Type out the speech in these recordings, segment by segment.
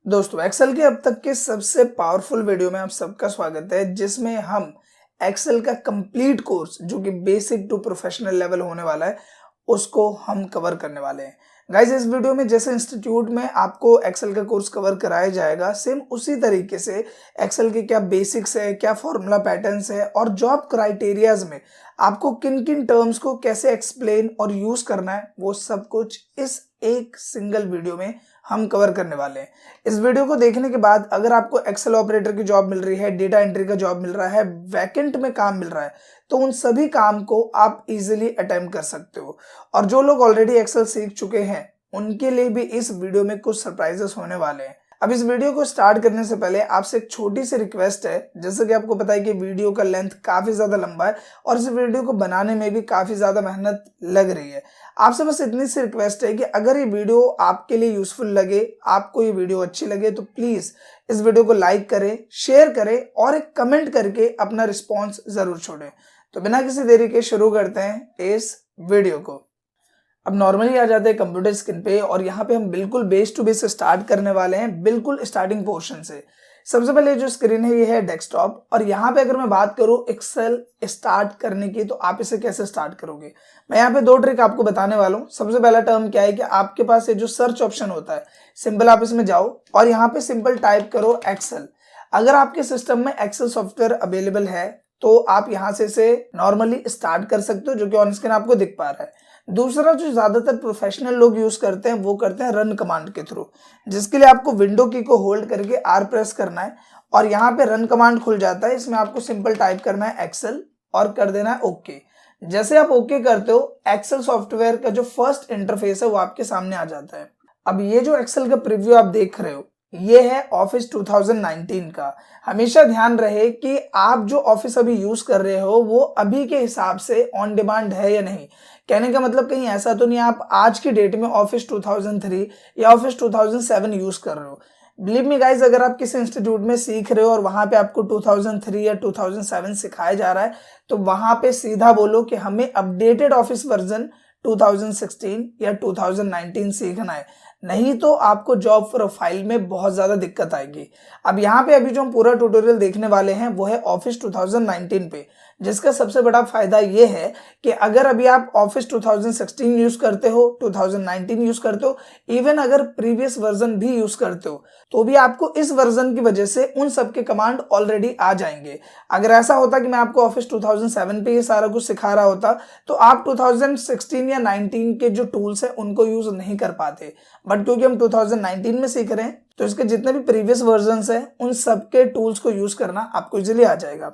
दोस्तों एक्सेल के अब तक के सबसे पावरफुल वीडियो में आप सबका स्वागत है, जिसमें हम एक्सेल का कंप्लीट कोर्स जो कि बेसिक टू प्रोफेशनल लेवल होने वाला है उसको हम कवर करने वाले हैं। गाइज, इस वीडियो में जैसे इंस्टीट्यूट में आपको एक्सेल का कोर्स कवर कराया जाएगा, सेम उसी तरीके से एक्सेल के क्या बेसिक्स है, क्या फॉर्मूला पैटर्न्स है और जॉब क्राइटेरियाज में आपको किन किन टर्म्स को कैसे एक्सप्लेन और यूज करना है, वो सब कुछ इस एक सिंगल वीडियो में हम कवर करने वाले हैं। इस वीडियो को देखने के बाद अगर आपको एक्सेल ऑपरेटर की जॉब मिल रही है, डेटा एंट्री का जॉब मिल रहा है, वैकेंट में काम मिल रहा है, तो उन सभी काम को आप इजीली अटेम्प्ट कर सकते हो। और जो लोग ऑलरेडी एक्सेल सीख चुके हैं उनके लिए भी इस वीडियो में कुछ सरप्राइजेस होने वाले हैं। अब इस वीडियो को स्टार्ट करने से पहले आपसे एक छोटी सी रिक्वेस्ट है। जैसे कि आपको पता है कि वीडियो का लेंथ काफी ज्यादा लंबा है और इस वीडियो को बनाने में भी काफी ज्यादा मेहनत लग रही है। आपसे बस इतनी सी रिक्वेस्ट है कि अगर ये वीडियो आपके लिए यूजफुल लगे, आपको ये वीडियो अच्छी लगे, तो प्लीज इस वीडियो को लाइक करें, शेयर करें और एक कमेंट करके अपना रिस्पॉन्स जरूर छोड़ें। तो बिना किसी देरी के शुरू करते हैं इस वीडियो को। अब नॉर्मली आ जाते हैं कंप्यूटर स्क्रीन पे और यहाँ पे हम बिल्कुल बेस टू बेस स्टार्ट करने वाले हैं, बिल्कुल स्टार्टिंग पोर्शन से। सबसे पहले जो स्क्रीन है ये है डेस्कटॉप, और यहाँ पे अगर मैं बात करूँ एक्सेल स्टार्ट करने की, तो आप इसे कैसे स्टार्ट करोगे। मैं यहाँ पे दो ट्रिक आपको बताने वाला हूँ। सबसे पहला टर्म क्या है कि आपके पास ये जो सर्च ऑप्शन होता है, सिंपल आप इसमें जाओ और यहाँ पे सिंपल टाइप करो एक्सेल। अगर आपके सिस्टम में एक्सेल सॉफ्टवेयर अवेलेबल है तो आप यहाँ से इसे नॉर्मली स्टार्ट कर सकते हो, जो कि ऑन स्क्रीन आपको दिख पा रहा है। दूसरा जो ज्यादातर प्रोफेशनल लोग यूज करते हैं वो करते हैं रन कमांड के थ्रू, जिसके लिए आपको विंडो की को होल्ड करके आर प्रेस करना है और यहाँ पे रन कमांड खुल जाता है। इसमें आपको सिंपल टाइप करना है एक्सेल और कर देना है ओके। जैसे आप ओके करते हो, एक्सेल सॉफ्टवेयर का जो फर्स्ट इंटरफेस है वो आपके सामने आ जाता है। अब ये जो एक्सेल का प्रीव्यू आप देख रहे हो ये है ऑफिस 2019 का। हमेशा ध्यान रहे कि आप जो ऑफिस अभी यूज कर रहे हो वो अभी के हिसाब से ऑन डिमांड है या नहीं। कहने का मतलब कहीं ऐसा तो नहीं आप आज की डेट में ऑफिस 2003 या ऑफिस 2007 यूज कर रहे हो। बिलीव मी गाइज, अगर आप किसी इंस्टीट्यूट में सीख रहे हो और वहां पे आपको 2003 या 2007 सिखाया जा रहा है, तो वहां पे सीधा बोलो कि हमें अपडेटेड ऑफिस वर्जन 2016 या 2019 सीखना है, नहीं तो आपको जॉब प्रोफाइल में बहुत ज्यादा दिक्कत आएगी। अब यहाँ पे अभी जो हम पूरा ट्यूटोरियल देखने वाले हैं वो है ऑफिस 2019 पे, जिसका सबसे बड़ा फायदा ये है कि अगर अभी आप ऑफिस 2016 यूज करते हो, 2019 यूज करते हो, इवन अगर प्रीवियस वर्जन भी यूज करते हो, तो भी आपको इस वर्जन की वजह से उन सब के कमांड ऑलरेडी आ जाएंगे। अगर ऐसा होता कि मैं आपको ऑफिस 2007 पे ये सारा कुछ सिखा रहा होता तो आप 2016 या 19 के जो टूल्स है उनको यूज नहीं कर पाते, बट क्योंकि हम 2019 में सीख रहे हैं तो इसके जितने भी प्रीवियस वर्जन्स हैं उन सबके टूल्स को यूज करना आपको इजीली आ जाएगा।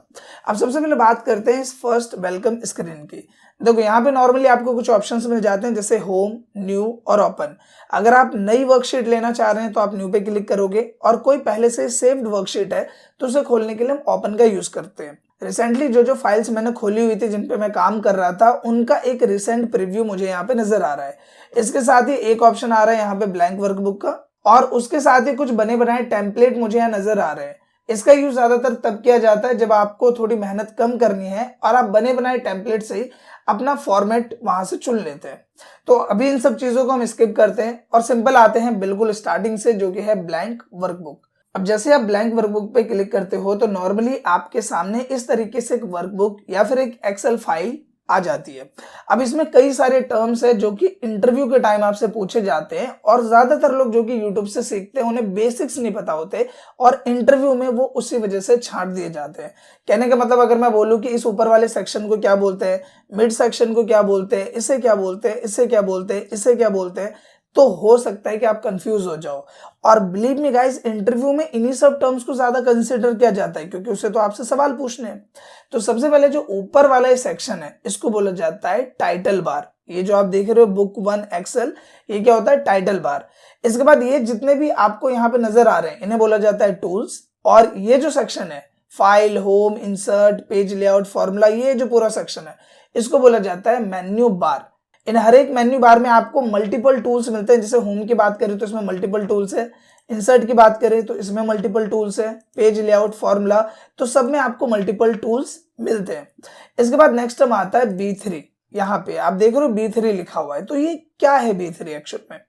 अब सबसे पहले बात करते हैं इस फर्स्ट वेलकम स्क्रीन की। देखो यहाँ पे नॉर्मली आपको कुछ ऑप्शंस मिल जाते हैं, जैसे होम, न्यू और ओपन। अगर आप नई वर्कशीट लेना चाह रहे हैं तो आप न्यू पे क्लिक करोगे, और कोई पहले से सेव्ड वर्कशीट है तो उसे खोलने के लिए हम ओपन का यूज करते हैं। रिसेंटली जो फाइल्स मैंने खोली हुई थी जिन पे मैं काम कर रहा था उनका एक रिसेंट प्रीव्यू मुझे यहाँ पे नजर आ रहा है। इसके साथ ही एक ऑप्शन आ रहा है यहाँ पे ब्लैंक वर्कबुक का, और उसके साथ ही कुछ बने बनाए टेम्पलेट मुझे यहाँ नजर आ रहे हैं। इसका यूज ज्यादातर तब किया जाता है जब आपको थोड़ी मेहनत कम करनी है और आप बने बनाए टेम्पलेट से ही अपना फॉर्मेट वहां से चुन लेते हैं। तो अभी इन सब चीजों को हम स्किप करते हैं और सिंपल आते हैं बिल्कुल स्टार्टिंग से, जो कि है ब्लैंक वर्कबुक। अब जैसे आप ब्लैंक वर्कबुक पे क्लिक करते हो तो नॉर्मली आपके सामने इस तरीके से एक वर्कबुक या फिर एक एक्सेल फाइल आ जाती है। अब इसमें कई सारे टर्म्स है जो कि इंटरव्यू के टाइम आपसे पूछे जाते हैं, और ज्यादातर लोग जो कि यूट्यूब से सीखते हैं उन्हें बेसिक्स नहीं पता होते और इंटरव्यू में वो उसी वजह से छांट दिए जाते हैं। कहने का मतलब अगर मैं बोलूं कि इस ऊपर वाले सेक्शन को क्या बोलते हैं, मिड सेक्शन को क्या बोलते हैं, इसे क्या बोलते हैं, इसे क्या बोलते हैं, इसे क्या बोलते हैं, तो हो सकता है कि आप कंफ्यूज हो जाओ। और बिलीव मी गाइस, इंटरव्यू में इन्हीं सब टर्म्स को ज्यादा कंसीडर किया जाता है क्योंकि उसे तो आपसे सवाल पूछने हैं। तो सबसे पहले जो ऊपर वाला ये सेक्शन है इसको बोला जाता है टाइटल बार। ये जो आप देख रहे हो बुक 1 एक्सेल, ये क्या होता है, टाइटल बार। इसके बाद ये जितने भी आपको यहाँ पे नजर आ रहे हैं इन्हें बोला जाता है टूल्स, और ये जो सेक्शन है file, home, insert, page layout, formula, ये जो पूरा सेक्शन है इसको बोला जाता है मेन्यू बार। इन हर एक मेन्यू बार में आपको मल्टीपल टूल्स मिलते हैं। जैसे होम की बात करें तो इसमें मल्टीपल टूल्स है, इंसर्ट की बात करें तो इसमें मल्टीपल टूल्स है, पेज लेआउट, फॉर्मूला, तो सब में आपको मल्टीपल टूल्स मिलते हैं। इसके बाद नेक्स्ट टर्म आता है B3। यहाँ पे आप देख रहे हो B3 लिखा हुआ है, तो ये क्या है B3 एक्चुअल में।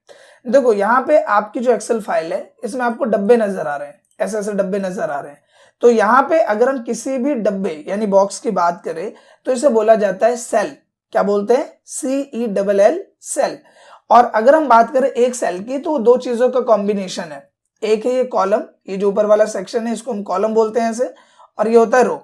देखो यहाँ पे आपकी जो एक्सेल फाइल है इसमें आपको डब्बे नजर आ रहे हैं, ऐसे ऐसे डब्बे नजर आ रहे हैं। तो यहाँ पे अगर हम किसी भी डब्बे यानी बॉक्स की बात करें तो इसे बोला जाता है सेल। क्या बोलते हैं? CELL, cell. और अगर हम बात करें एक सेल की तो दो चीजों का कॉम्बिनेशन है। एक है ये कॉलम, ये जो ऊपर वाला सेक्शन है इसको हम कॉलम बोलते हैं ऐसे, और ये होता है रो।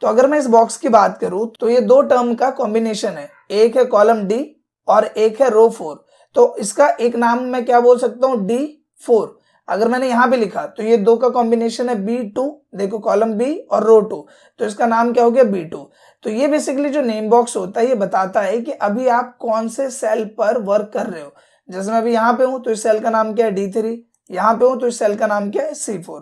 तो अगर मैं इस बॉक्स की बात करूं तो ये दो टर्म का कॉम्बिनेशन है, एक है कॉलम D और एक है रो 4। तो इसका एक नाम मैं क्या बोल सकता हूं? D4। अगर मैंने यहां पे लिखा तो ये दो का कॉम्बिनेशन है B2, देखो कॉलम B और रो 2, तो इसका नाम क्या हो गया? B2। तो ये बेसिकली जो नेम बॉक्स होता है ये बताता है कि अभी आप कौन से सेल पर वर्क कर रहे हो। जैसे मैं अभी यहाँ पे हूं तो इस सेल का नाम क्या है? D3। यहाँ पे हूं तो इस सेल का नाम क्या है? C4।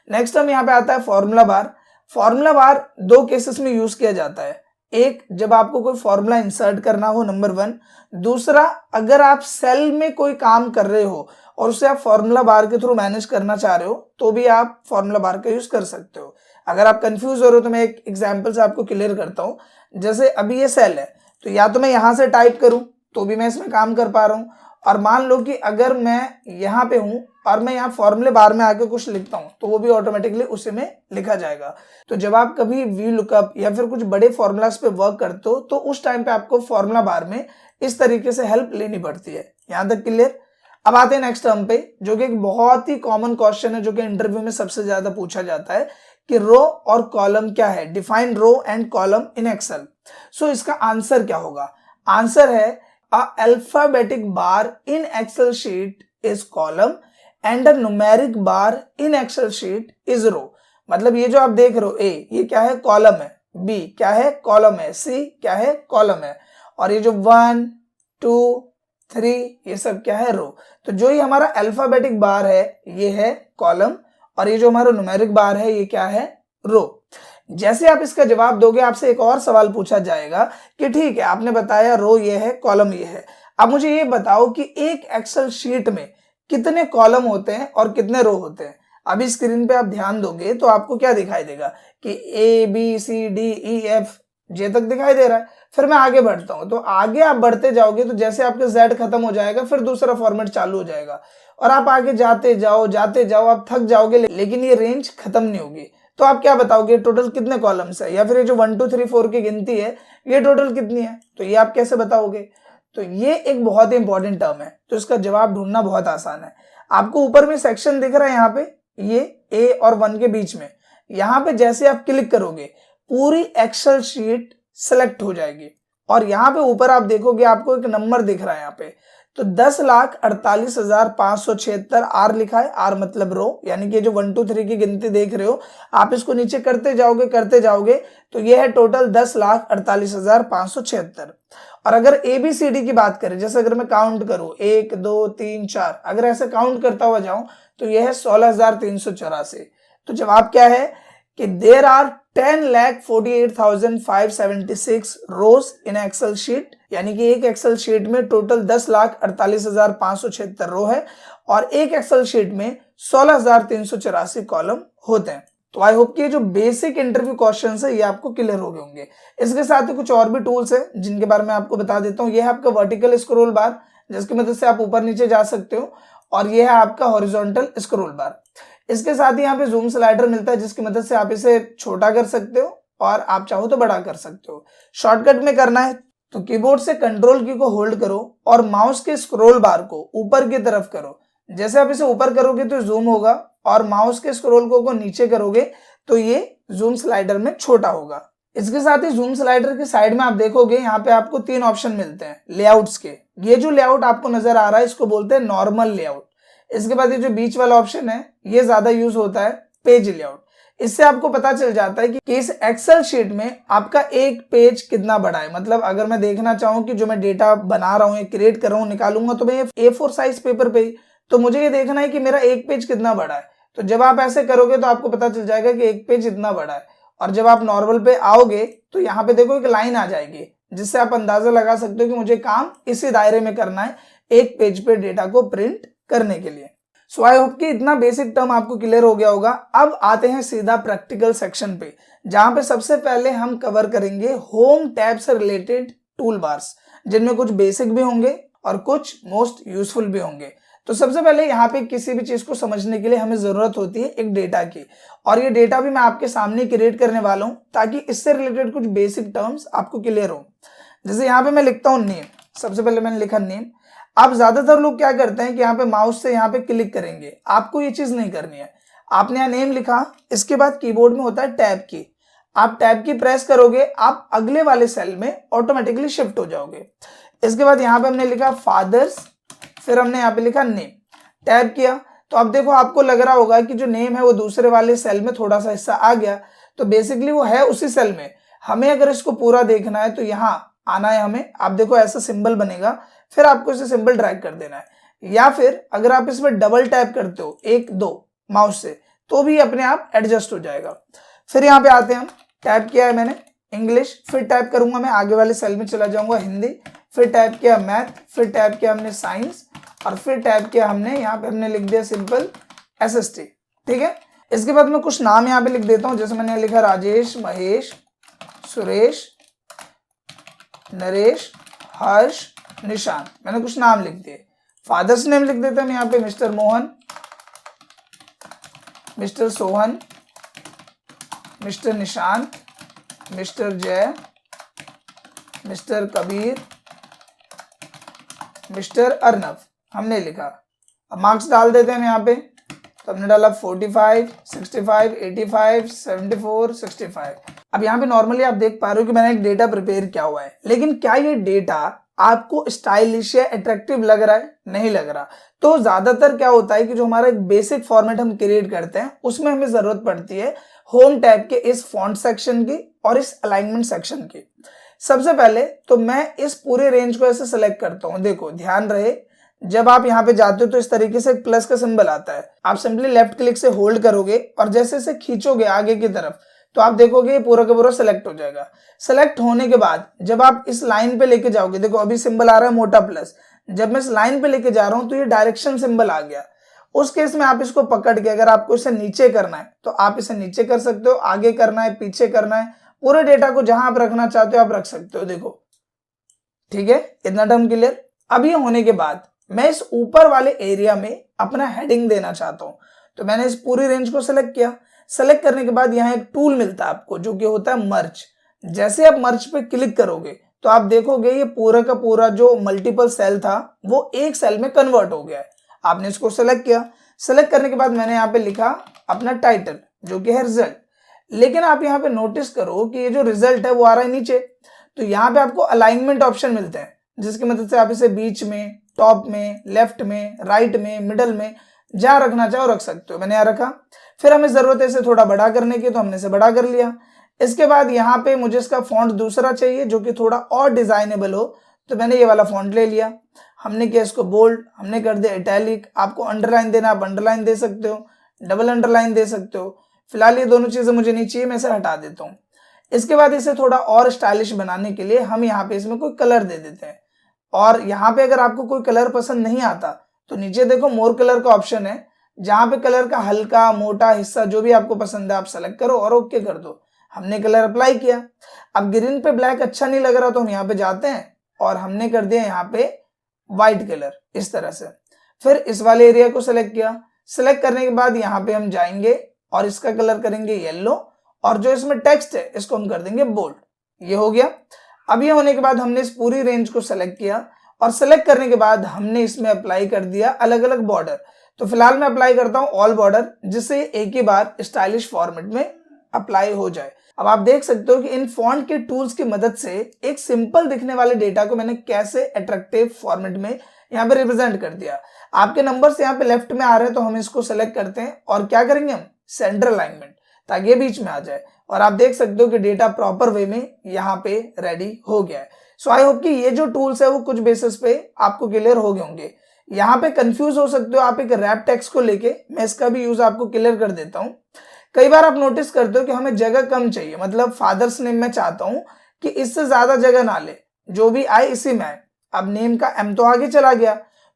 नेक्स्ट हम यहाँ पे आता है फॉर्मूला बार। फॉर्मूला बार दो केसेस में यूज किया जाता है। एक, जब आपको कोई फॉर्मूला इंसर्ट करना हो, नंबर 1। दूसरा, अगर आप सेल में कोई काम कर रहे हो और उसे आप फॉर्मूला बार के थ्रू मैनेज करना चाह रहे हो तो भी आप फॉर्मूला बार का यूज कर सकते हो। अगर आप कंफ्यूज हो रहे हो तो मैं एक एग्जांपल से आपको क्लियर करता हूं। जैसे अभी ये सेल है तो या तो मैं यहां से टाइप करूं तो भी मैं इसमें काम कर पा रहा हूं, और मान लो कि अगर मैं यहाँ पे हूं और मैं यहाँ फॉर्मूले बार में आके कुछ लिखता हूं तो वो भी ऑटोमेटिकली उसी में लिखा जाएगा। तो जब आप कभी वी लुकअप या फिर कुछ बड़े फॉर्मूलाज पे वर्क करते हो तो उस टाइम पे आपको फॉर्मूला बार में इस तरीके से हेल्प लेनी पड़ती है। यहां तक क्लियर? अब आते हैं नेक्स्ट टर्म पे, जो कि एक बहुत ही कॉमन क्वेश्चन है जो कि इंटरव्यू में सबसे ज्यादा पूछा जाता है कि रो और कॉलम क्या है? Define row and column in Excel. So इसका आंसर क्या होगा? आंसर है a alphabetic bar in Excel sheet is column and a numeric bar in Excel sheet is row। मतलब ये जो आप देख रहे हो A, ये क्या है? कॉलम है। B क्या है? कॉलम है। C क्या है? कॉलम है। और ये जो 1, 2, 3 ये सब क्या है? रो। तो जो ये हमारा अल्फाबेटिक बार है ये है कॉलम, और ये जो हमारा न्यूमेरिक बार है ये क्या है? रो। जैसे आप इसका जवाब दोगे आपसे एक और सवाल पूछा जाएगा कि ठीक है आपने बताया रो ये है, कॉलम ये है, अब मुझे ये बताओ कि एक एक्सेल शीट में कितने कॉलम होते हैं और कितने रो होते हैं। अभी स्क्रीन पे आप ध्यान दोगे तो आपको क्या दिखाई देगा कि ABCDEF जे तक दिखाई दे रहा है। फिर मैं आगे बढ़ता हूं तो आगे आप बढ़ते जाओगे तो जैसे आपके Z खत्म हो जाएगा फिर दूसरा फॉर्मेट चालू हो जाएगा, और आप आगे जाते जाओ आप थक जाओगे, लेकिन ये रेंज खत्म नहीं होगी। तो आप क्या बताओगे टोटल कितने कॉलम्स है, या फिर ये जो 1 2 3 4 की गिनती है ये टोटल कितनी है? तो ये आप कैसे बताओगे? तो ये एक बहुत ही इंपॉर्टेंट टर्म है, तो इसका जवाब ढूंढना बहुत आसान है। आपको ऊपर में सेक्शन दिख रहा है यहाँ पे, ये A और 1 के बीच में, यहाँ पे जैसे आप क्लिक करोगे पूरी एक्सेल शीट सेलेक्ट हो जाएगी, और यहाँ पे ऊपर आप देखोगे आपको एक नंबर दिख रहा है यहाँ पे, तो 10,48,576 R लिखा है। R मतलब रो, यानी कि जो 1 2 3 की गिनती देख रहे हो आप इसको नीचे करते जाओगे तो ये है टोटल 10,48,576। और अगर ABCD की बात करें, जैसे अगर मैं काउंट करूं 1 2 3 4, अगर ऐसे काउंट करता हुआ जाऊं तो यह है 16,384। तो जवाब क्या है कि there are 10,48,576 rows in Excel sheet, यानी कि एक एक्सेल शीट में टोटल 10,48,576 रो है और एक एक्सेल शीट में 16,384 कॉलम होते हैं। तो आई होप कि ये जो बेसिक इंटरव्यू क्वेश्चंस है ये आपको क्लियर हो गए होंगे। इसके साथ ही कुछ और भी टूल्स है जिनके बारे में आपको बता देता हूँ। ये है आपका वर्टिकल स्क्रॉल बार, जिसकी मदद से आप ऊपर नीचे जा सकते हो, और ये है आपका हॉरिजॉन्टल स्क्रॉल बार। इसके साथ ही यहाँ पे जूम स्लाइडर मिलता है जिसकी मदद से आप इसे छोटा कर सकते हो और आप चाहो तो बड़ा कर सकते हो। शॉर्टकट में करना है तो कीबोर्ड से कंट्रोल की को होल्ड करो और माउस के स्क्रॉल बार को ऊपर की तरफ करो। जैसे आप इसे ऊपर करोगे तो जूम होगा, और माउस के स्क्रॉल को नीचे करोगे तो ये जूम स्लाइडर में छोटा होगा। इसके साथ ही जूम स्लाइडर के साइड में आप देखोगे यहाँ पे आपको 3 ऑप्शन मिलते हैं लेआउट्स के। ये जो लेआउट आपको नजर आ रहा है इसको बोलते हैं नॉर्मल लेआउट। इसके बाद ये जो बीच वाला ऑप्शन है ये ज्यादा यूज होता है पेज लेआउट। इससे आपको पता चल जाता है कि इस एक्सेल शीट में आपका एक पेज कितना बड़ा है। मतलब अगर मैं देखना चाहूँ कि जो मैं डेटा बना रहा हूँ, क्रिएट कर रहा हूँ, निकालूंगा तो मैं A4 साइज पेपर पे ही, तो मुझे ये देखना है कि मेरा एक पेज कितना बड़ा है। तो जब आप ऐसे करोगे तो आपको पता चल जाएगा कि एक पेज इतना बड़ा है, और जब आप नॉर्मल पे आओगे तो यहाँ पे देखो एक लाइन आ जाएगी जिससे आप अंदाजा लगा सकते हो कि मुझे काम इसी दायरे में करना है एक पेज पे डेटा को प्रिंट करने के लिए। सो आई होप कि इतना बेसिक टर्म आपको क्लियर हो गया होगा। अब आते हैं सीधा प्रैक्टिकल सेक्शन पे, जहां पे सबसे पहले हम कवर करेंगे होम टैब से रिलेटेड टूल बार्स, जिनमें कुछ बेसिक भी होंगे और कुछ मोस्ट यूजफुल भी होंगे। तो सबसे पहले यहाँ पे किसी भी चीज को समझने के लिए हमें जरूरत होती है एक डेटा की, और ये डेटा भी मैं आपके सामने क्रिएट करने वाला हूँ ताकि इससे रिलेटेड कुछ बेसिक टर्म्स आपको क्लियर हो। जैसे यहाँ पे मैं लिखता हूँ नेम, सबसे पहले मैंने लिखा नेम। आप ज्यादातर लोग क्या करते हैं कि यहाँ पे माउस से यहाँ पे क्लिक करेंगे, आपको ये चीज नहीं करनी है। आपने यहाँ नेम लिखा, इसके बाद कीबोर्ड में होता है टैब की, आप टैब की प्रेस करोगे, आप अगले वाले सेल में ऑटोमेटिकली शिफ्ट हो जाओगे। इसके बाद यहाँ पे हमने लिखा फादर्स, फिर हमने यहाँ पे लिखा नेम, टैब किया। तो अब देखो आपको लग रहा होगा कि जो नेम है वो दूसरे वाले सेल में थोड़ा सा हिस्सा आ गया, तो बेसिकली वो है उसी सेल में। हमें अगर इसको पूरा देखना है तो यहाँ आना है हमें। आप देखो ऐसा सिंबल बनेगा, फिर आपको इसे सिंबल ड्रैग कर देना है, या फिर अगर आप इसमें डबल टैप करते हो 1 2 माउस से तो भी अपने आप एडजस्ट हो जाएगा। फिर यहाँ पे आते हैं हम, टैप किया है मैंने इंग्लिश, फिर टैप करूंगा मैं आगे वाले सेल में चला जाऊंगा हिंदी, फिर टैप किया मैथ, फिर टैप किया हमने साइंस, और फिर टैप किया हमने यहाँ पे हमने लिख दिया सिंपल SST। ठीक है, इसके बाद मैं कुछ नाम यहाँ पे लिख देता हूँ, जैसे मैंने लिखा राजेश, महेश, सुरेश, नरेश, हर्ष, निशान, मैंने कुछ नाम लिख दिए। फादर्स नेम लिख देते हैं यहाँ पे mister Mohan, mister Sohan, mister निशान, मिस्टर जय, मिस्टर कबीर, मिस्टर अर्नव, हमने लिखा। अब मार्क्स डाल देते हैं यहाँ पे, तो हमने डाला 45, 65, 85, 74, 65। अब यहाँ पे नॉर्मली आप देख पा रहे हो कि मैंने एक डेटा प्रिपेयर किया हुआ है, लेकिन क्या ये डेटा आपको स्टाइलिश या अट्रैक्टिव लग रहा है? नहीं लग रहा। तो ज्यादातर क्या होता है कि जो हमारा एक बेसिक फॉर्मेट हम क्रिएट करते हैं उसमें हमें जरूरत पड़ती है होम टैब के इस फॉन्ट सेक्शन की और इस अलाइनमेंट सेक्शन की। सबसे पहले तो मैं इस पूरे रेंज को ऐसे सेलेक्ट करता हूं। देखो ध्यान रहे, जब आप यहाँ पे जाते हो तो इस तरीके से प्लस का सिंबल आता है, आप सिंपली लेफ्ट क्लिक से होल्ड करोगे और जैसे इसे खींचोगे आगे की तरफ तो आप देखोगे ये पूरा का पूरा सेलेक्ट हो जाएगा। सेलेक्ट होने के बाद जब आप इस लाइन पे लेके जाओगे, देखो अभी सिंबल आ रहा है मोटा प्लस, जब मैं इस लाइन पे लेके जा रहा हूं तो ये डायरेक्शन सिंबल आ गया। उस केस में आप इसको पकड़ के अगर आपको इसे नीचे करना है तो आप इसे नीचे कर सकते हो, आगे करना है, पीछे करना है, पूरे डेटा को जहां आप रखना चाहते हो आप रख सकते हो। देखो ठीक है, इतना टर्म क्लियर। अब ये होने के बाद मैं इस ऊपर वाले एरिया में अपना हेडिंग देना चाहता हूं, तो मैंने इस पूरी रेंज को सिलेक्ट किया। सेलेक्ट करने के बाद यहाँ एक टूल मिलता है आपको जो कि होता है मर्ज। जैसे आप मर्ज पे क्लिक करोगे तो आप देखोगे ये पूरा का पूरा जो मल्टीपल सेल था वो एक सेल में कन्वर्ट हो गया है। आपने इसको सेलेक्ट किया। सेलेक्ट करने के बाद मैंने यहाँ पे लिखा अपना टाइटल जो कि है रिजल्ट, लेकिन आप यहाँ पे नोटिस करो कि ये जो रिजल्ट है वो आ रहा है नीचे। तो यहाँ पे आपको अलाइनमेंट ऑप्शन मिलते हैं जिसकी मदद से आप इसे बीच में, टॉप में, लेफ्ट में, राइट में, मिडल में जहां रखना चाहो रख सकते हो। मैंने यहाँ रखा। फिर हमें जरूरत है इसे थोड़ा बड़ा करने की, तो हमने इसे बड़ा कर लिया। इसके बाद यहाँ पे मुझे इसका फॉन्ट दूसरा चाहिए जो कि थोड़ा और डिजाइनेबल हो, तो मैंने ये वाला फॉन्ट ले लिया। हमने किया इसको बोल्ड, हमने कर दिया इटैलिक। आपको अंडरलाइन देना आप अंडरलाइन दे सकते हो, डबल अंडरलाइन दे सकते हो। फिलहाल ये दोनों चीजें मुझे नहीं चाहिए, मैं इसे हटा देता हूँ। इसके बाद इसे थोड़ा और स्टाइलिश बनाने के लिए हम यहाँ पे इसमें कोई कलर दे देते हैं। और यहाँ पे अगर आपको कोई कलर पसंद नहीं आता तो नीचे देखो मोर कलर का ऑप्शन है, जहां पे कलर का हल्का मोटा हिस्सा जो भी आपको पसंद है आप सेलेक्ट करो और ओके कर दो। हमने कलर अप्लाई किया। अब ग्रीन पे ब्लैक अच्छा नहीं लग रहा तो हम यहाँ पे जाते हैं और हमने कर दिया यहाँ पे व्हाइट कलर इस तरह से। फिर इस वाले एरिया को सिलेक्ट किया। सिलेक्ट करने के बाद यहाँ पे हम जाएंगे और इसका कलर करेंगे येलो, और जो इसमें टेक्स्ट है इसको हम कर देंगे बोल्ड। ये हो गया। अब ये होने के बाद हमने इस पूरी रेंज को सेलेक्ट किया और सेलेक्ट करने के बाद हमने इसमें अप्लाई कर दिया अलग अलग बॉर्डर। तो फिलहाल मैं अप्लाई करता हूं ऑल बॉर्डर, जिससे एक ही बार स्टाइलिश फॉर्मेट में अप्लाई हो जाए। अब आप देख सकते हो कि इन फॉन्ट के टूल्स की मदद से एक सिंपल दिखने वाले डेटा को मैंने कैसे अट्रैक्टिव फॉर्मेट में यहाँ पे रिप्रेजेंट कर दिया। आपके नंबर्स यहाँ पे लेफ्ट में आ रहे हैं तो हम इसको सेलेक्ट करते हैं और क्या करेंगे हम सेंटर अलाइनमेंट, ताकि ये बीच में आ जाए। और आप देख सकते हो कि डेटा प्रॉपर वे में यहाँ पे रेडी हो गया है। सो आई होप कि ये जो टूल्स है वो कुछ बेसिस पे आपको क्लियर हो गए होंगे। यहाँ पे कंफ्यूज हो सकते हो आप एक रैप टेक्स्ट को लेके, मैं इसका भी यूज आपको क्लियर कर देता हूँ। कई बार आप नोटिस करते हो कि हमें जगह कम चाहिए, मतलब फादर्स नेम में चाहता हूँ कि इससे ज्यादा जगह ना ले, जो भी आए इसी में आए। अब नेम का एम तो आगे चला गया,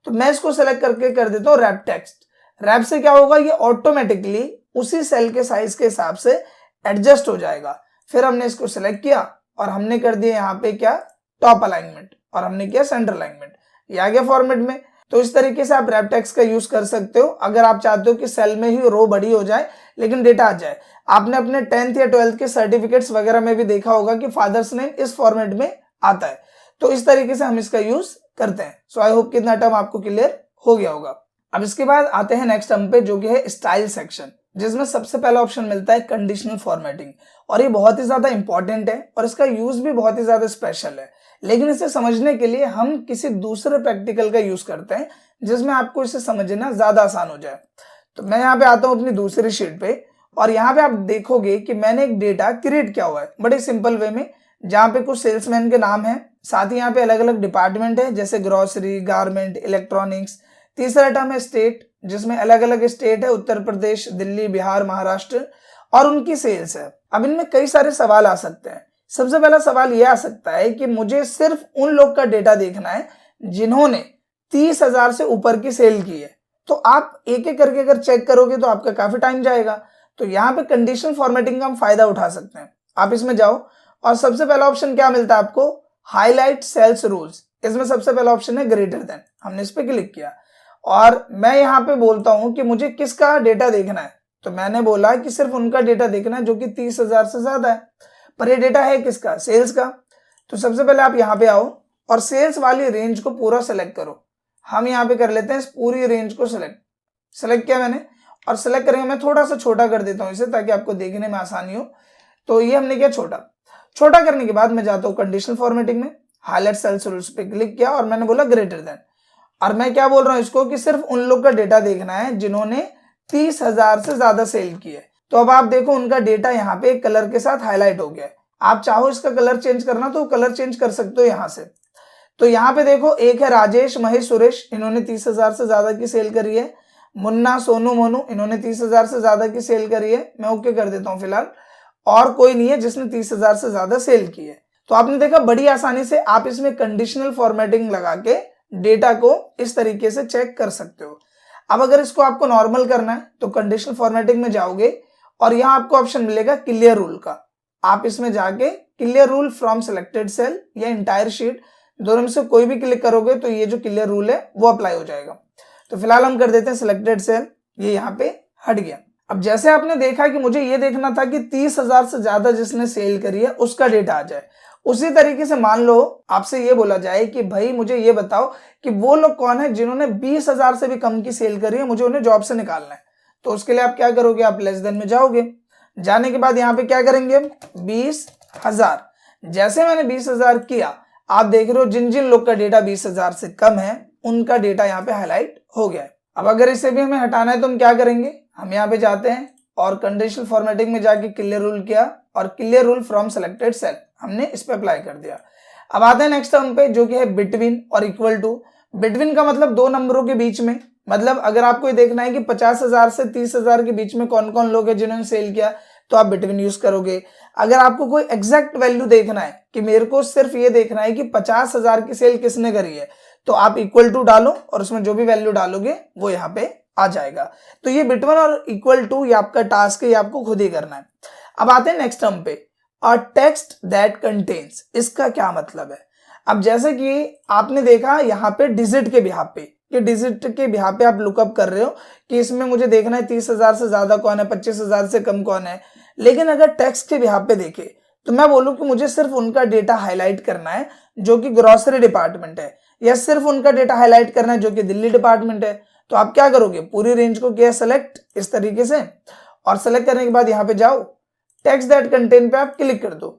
तो मैं इसको सेलेक्ट करके कर देता हूँ रैप टेक्स्ट। रैप से क्या होगा, ये ऑटोमेटिकली उसी सेल के साइज के हिसाब से एडजस्ट हो जाएगा। फिर हमने इसको सेलेक्ट किया और हमने कर दिया यहाँ पे क्या टॉप अलाइनमेंट, और हमने किया सेंटर अलाइनमेंट। ये आ गया फॉर्मेट में। तो इस तरीके से आप रैप टेक्स्ट का यूज कर सकते हो अगर आप चाहते हो कि सेल में ही रो बड़ी हो जाए लेकिन डेटा आ जाए। आपने अपने 10th या 12th के सर्टिफिकेट्स वगैरह में भी देखा होगा कि फादर्स नेम इस फॉर्मेट में आता है। तो इस तरीके से हम इसका यूज करते हैं। सो आई होप कि इतना टर्म आपको क्लियर हो गया होगा। अब इसके बाद आते हैं नेक्स्ट टर्म पे, जो कि है स्टाइल सेक्शन, जिसमें सबसे पहला ऑप्शन मिलता है कंडीशनल फॉर्मेटिंग। और ये बहुत ही ज्यादा इंपॉर्टेंट है और इसका यूज भी बहुत ही ज्यादा स्पेशल है। लेकिन इसे समझने के लिए हम किसी दूसरे प्रैक्टिकल का यूज करते हैं जिसमें आपको इसे समझना ज्यादा आसान हो जाए। तो मैं यहाँ पे आता हूँ अपनी दूसरी शीट पे और यहाँ पे आप देखोगे कि मैंने एक डेटा क्रिएट किया हुआ है बड़े सिंपल वे में, जहाँ पे कुछ सेल्समैन के नाम है, साथ ही यहाँ पे अलग अलग डिपार्टमेंट है जैसे ग्रोसरी, गारमेंट, इलेक्ट्रॉनिक्स। तीसरा टर्म है स्टेट, जिसमें अलग अलग स्टेट है, उत्तर प्रदेश, दिल्ली, बिहार, महाराष्ट्र, और उनकी सेल्स है। अब इनमें कई सारे सवाल आ सकते हैं। सबसे पहला सवाल यह आ सकता है कि मुझे सिर्फ उन लोग का डेटा देखना है जिन्होंने 30,000 से ऊपर की सेल की है। तो आप एक एक करके अगर चेक करोगे तो आपका काफी टाइम जाएगा। तो यहाँ पे कंडीशनल फॉर्मेटिंग का हम फायदा उठा सकते हैं। आप इसमें जाओ और सबसे पहला ऑप्शन क्या मिलता है आपको, हाईलाइट सेल्स रूल्स। इसमें सबसे पहला ऑप्शन है ग्रेटर देन, हमने इस पे क्लिक किया और मैं यहाँ पे बोलता हूं कि मुझे किसका डेटा देखना है। तो मैंने बोला कि सिर्फ उनका डेटा देखना है जो कि 30,000 से ज्यादा है। पर ये डेटा है किसका, सेल्स का। तो सबसे पहले आप यहाँ पे आओ और सेल्स वाली रेंज को पूरा सेलेक्ट करो। हम यहाँ पे कर लेते हैं इस पूरी रेंज को सेलेक्ट किया मैंने, और सेलेक्ट करेंगे, मैं थोड़ा सा छोटा कर देता हूँ इसे ताकि आपको देखने में आसानी हो। तो ये हमने किया छोटा करने के बाद मैं जाता हूँ कंडीशनल फॉर्मेटिंग में, हाईलाइट सेल्स रूल्स पे क्लिक किया और मैंने बोला ग्रेटर देन। और मैं क्या बोल रहा हूँ इसको कि सिर्फ उन लोग का डेटा देखना है जिन्होंने 30,000 से ज्यादा सेल की है। तो अब आप देखो उनका डेटा यहाँ पे एक कलर के साथ हाईलाइट हो गया है। आप चाहो इसका कलर चेंज करना तो कलर चेंज कर सकते हो यहाँ से। तो यहाँ पे देखो एक है राजेश, महेश, सुरेश, इन्होंने 30,000 से ज्यादा की सेल करी है। मुन्ना, सोनू, मोनू, इन्होंने 30,000 से ज्यादा की सेल करी है। मैं ओके कर देता हूँ फिलहाल। और कोई नहीं है जिसने 30,000 से ज्यादा सेल की है। तो आपने देखा बड़ी आसानी से आप इसमें कंडीशनल फॉर्मेटिंग लगा के डेटा को इस तरीके से चेक कर सकते हो। अब अगर इसको आपको नॉर्मल करना है तो कंडीशनल फॉर्मेटिंग में जाओगे और यहाँ आपको ऑप्शन मिलेगा क्लियर रूल का। आप इसमें जाके clear rule from selected cell या इंटायर शीट, दोनों में से कोई भी क्लिक करोगे तो ये जो क्लियर रूल है वो अप्लाई हो जाएगा। तो फिलहाल हम कर देते हैं सिलेक्टेड सेल, ये यहाँ पे हट गया। अब जैसे आपने देखा कि मुझे ये देखना था कि 30,000 से ज्यादा जिसने सेल करी है उसका डेटा आ जाए, उसी तरीके से मान लो आपसे ये बोला जाए कि भाई मुझे ये बताओ कि वो लोग कौन है जिन्होंने 20,000 से भी कम की सेल करी है, मुझे उन्हें जॉब से निकालना है। तो उसके लिए आप क्या करोगे, आप लेस देन में जाओगे। जाने के बाद यहाँ पे क्या करेंगे, 20,000। जैसे मैंने 20,000 किया, आप देख रहे हो जिन जिन लोग का डेटा 20,000 से कम है उनका डेटा यहाँ पे हाईलाइट हो गया है। अब अगर इसे भी हमें हटाना है तो हम क्या करेंगे, हम यहाँ पे जाते हैं और कंडीशनल फॉर्मेटिंग में जाके क्लियर रूल किया और clear rule from selected cell हमने इस पे अप्लाई कर दिया। अब आते हैं नेक्स्ट टर्म पे जो कि है बिटवीन और इक्वल टू। बिटवीन का मतलब दो नंबरों के बीच में, मतलब अगर आपको ये देखना है कि 50,000 से 30,000 के बीच में कौन कौन लोग हैं जिन्होंने सेल किया तो आप बिटवीन यूज करोगे। अगर आपको कोई एग्जैक्ट वैल्यू देखना है कि मेरे को सिर्फ ये देखना है कि 50,000 की सेल किसने करी है, तो आप इक्वल टू डालो और उसमें जो भी वैल्यू डालोगे वो यहाँ पे आ जाएगा। तो ये बिटवीन और इक्वल टू ये आपका टास्क है, ये आपको खुद ही करना है। अब आते हैं नेक्स्ट टर्म पे, अ टेक्स्ट दैट कंटेन्स। इसका क्या मतलब है। अब जैसे कि आपने देखा यहाँ पे डिजिट के बिहाफ पे, कि डिजिट के बिहाफ पे आप लुकअप कर रहे हो कि इसमें मुझे देखना है 30,000 से ज्यादा कौन है, 25,000 से कम कौन है। लेकिन अगर टेक्स्ट के बिहाफ पे देखे तो मैं बोलूं कि मुझे सिर्फ उनका डेटा हाईलाइट करना है जो कि ग्रोसरी डिपार्टमेंट है, या सिर्फ उनका डेटा हाईलाइट करना है जो कि दिल्ली डिपार्टमेंट है। तो आप क्या करोगे, पूरी रेंज को किया सेलेक्ट इस तरीके से, और सेलेक्ट करने के बाद यहाँ पे जाओ टेक्स्ट दैट कंटेन पे आप क्लिक कर दो।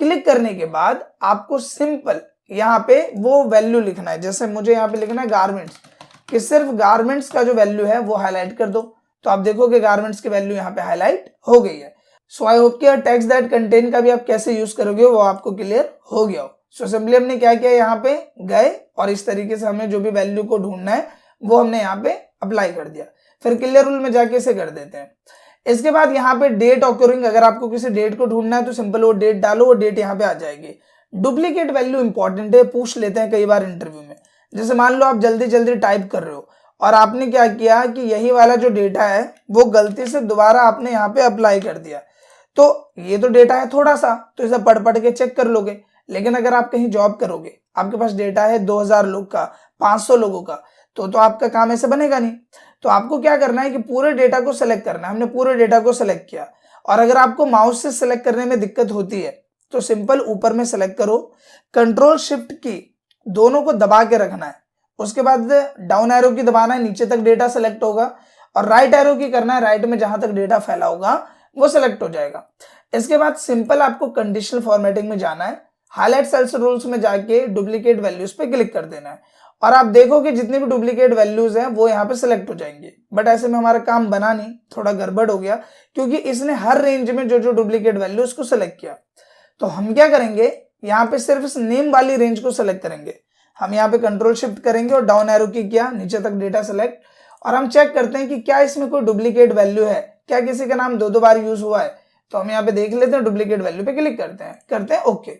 क्लिक करने के बाद आपको सिंपल यहाँ पे वो वैल्यू लिखना है। जैसे मुझे यहाँ पे लिखना है गारमेंट्स, कि सिर्फ गारमेंट्स का जो वैल्यू है वो हाईलाइट कर दो। तो आप देखोगे गारमेंट्स की वैल्यू यहाँ पे हाईलाइट हो गई है। सो आई होप कि टेक्स्ट दैट कंटेन का भी आप कैसे यूज करोगे वो आपको क्लियर हो गया हो। सो सिंपली हमने क्या किया, यहाँ पे गए और इस तरीके से हमें जो भी वैल्यू को ढूंढना है वो हमने यहाँ पे अप्लाई कर दिया। फिर क्लियर रूल में जाके इसे कर देते हैं। इसके बाद यहाँ पे डेट ऑकरिंग, अगर आपको किसी डेट को ढूंढना है तो सिंपल वो डेट डालो, वो डेट यहाँ पे आ जाएगी। डुप्लीकेट वैल्यू इंपॉर्टेंट है, पूछ लेते हैं कई बार इंटरव्यू में। जैसे मान लो आप जल्दी जल्दी टाइप कर रहे हो और आपने क्या किया कि यही वाला जो डेटा है वो गलती से दोबारा आपने यहाँ पे अप्लाई कर दिया, तो ये तो डेटा है थोड़ा सा, तो इसे पढ़ के चेक कर लोगे। लेकिन अगर आप कहीं जॉब करोगे, आपके पास डेटा है 2,000 लोग का, 500 लोगों का, तो आपका काम ऐसे बनेगा नहीं। तो आपको क्या करना है कि पूरे डेटा को सिलेक्ट करना है। हमने पूरे डेटा को सिलेक्ट किया, और अगर आपको माउस से सिलेक्ट करने में दिक्कत होती है तो सिंपल ऊपर में सिलेक्ट करो, कंट्रोल शिफ्ट की दोनों को दबा के रखना है, उसके बाद डाउन एरो की दबाना है, नीचे तक डेटा सेलेक्ट होगा, और राइट एरो की करना है, राइट में जहां तक डेटा फैला होगा वो सिलेक्ट हो जाएगा। इसके बाद सिंपल आपको कंडीशनल फॉर्मेटिंग में जाना है, हाईलाइट सेल्स रूल्स में जाके डुप्लीकेट वैल्यूज पे क्लिक कर देना है, और आप देखोगे जितने भी डुप्लीकेट वैल्यूज हैं वो यहाँ पे सिलेक्ट हो जाएंगे। बट ऐसे में हमारा काम बना नहीं, थोड़ा गड़बड़ हो गया, क्योंकि इसने हर रेंज में जो जो डुप्लीकेट वैल्यू उसको सिलेक्ट किया। तो हम क्या करेंगे, यहाँ पे सिर्फ इस नेम वाली रेंज को सिलेक्ट करेंगे। हम यहाँ पे कंट्रोल शिफ्ट करेंगे और डाउन एरो की किया, नीचे तक डेटा सेलेक्ट, और हम चेक करते हैं कि क्या इसमें कोई डुप्लीकेट वैल्यू है, क्या किसी का नाम 2 बार यूज हुआ है। तो हम यहाँ पे देख लेते हैं, डुप्लीकेट वैल्यू पे क्लिक करते हैं ओके।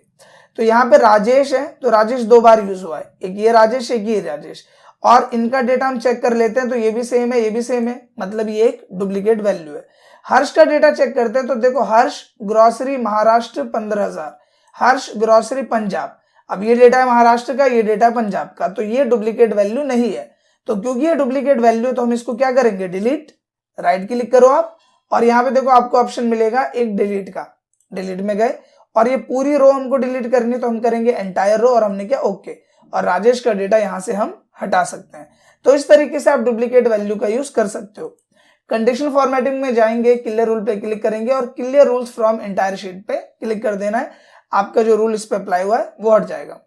तो यहाँ पे राजेश है, तो राजेश 2 बार यूज हुआ है, एक ये राजेश, एक ये राजेश, और इनका डेटा हम चेक कर लेते हैं, तो ये भी सेम है, ये भी सेम है, मतलब ये एक डुप्लीकेट वैल्यू है। हर्ष का डेटा चेक करते हैं, तो देखो हर्ष ग्रोसरी महाराष्ट्र 15,000, हर्ष ग्रोसरी पंजाब। अब ये डेटा है महाराष्ट्र का, ये डेटा है पंजाब का, तो ये डुप्लीकेट वैल्यू नहीं है। तो क्योंकि ये डुप्लीकेट वैल्यू, तो हम इसको क्या करेंगे, डिलीट, राइट क्लिक करो आप, और यहाँ पे देखो आपको ऑप्शन मिलेगा एक डिलीट का, डिलीट में गए, और ये पूरी रो हमको डिलीट करनी, तो हम करेंगे एंटायर रो, और हमने क्या ओके, और राजेश का डेटा यहाँ से हम हटा सकते हैं। तो इस तरीके से आप डुप्लीकेट वैल्यू का यूज कर सकते हो। कंडीशनल फॉर्मेटिंग में जाएंगे, क्लियर रूल पे क्लिक करेंगे, और clear rules from entire sheet पे क्लिक कर देना है, आपका जो रूल इस पे अप्लाई हुआ है वो हट जाएगा।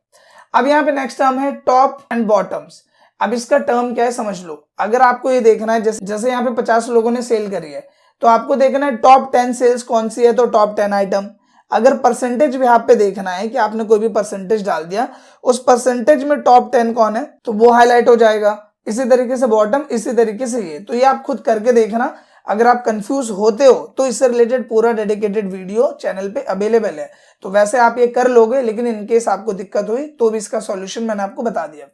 अब यहाँ पे नेक्स्ट टर्म है टॉप एंड बॉटम्स। अब इसका टर्म क्या है समझ लो। अगर आपको ये देखना है, जैसे यहाँ पे 50 लोगों ने सेल करी है, तो आपको देखना है टॉप 10 सेल्स कौन सी है, तो टॉप 10 आइटम। अगर परसेंटेज भी आप पे देखना है कि आपने कोई भी परसेंटेज डाल दिया, उस परसेंटेज में टॉप 10 कौन है, तो वो हाईलाइट हो जाएगा। इसी तरीके से बॉटम, इसी तरीके से ये। तो ये आप खुद करके देखना। अगर आप कंफ्यूज होते हो तो इससे रिलेटेड पूरा डेडिकेटेड वीडियो चैनल पे अवेलेबल है, तो वैसे आप ये कर लोगे, लेकिन इनकेस आपको दिक्कत हुई तो भी इसका सॉल्यूशन मैंने आपको बता दिया।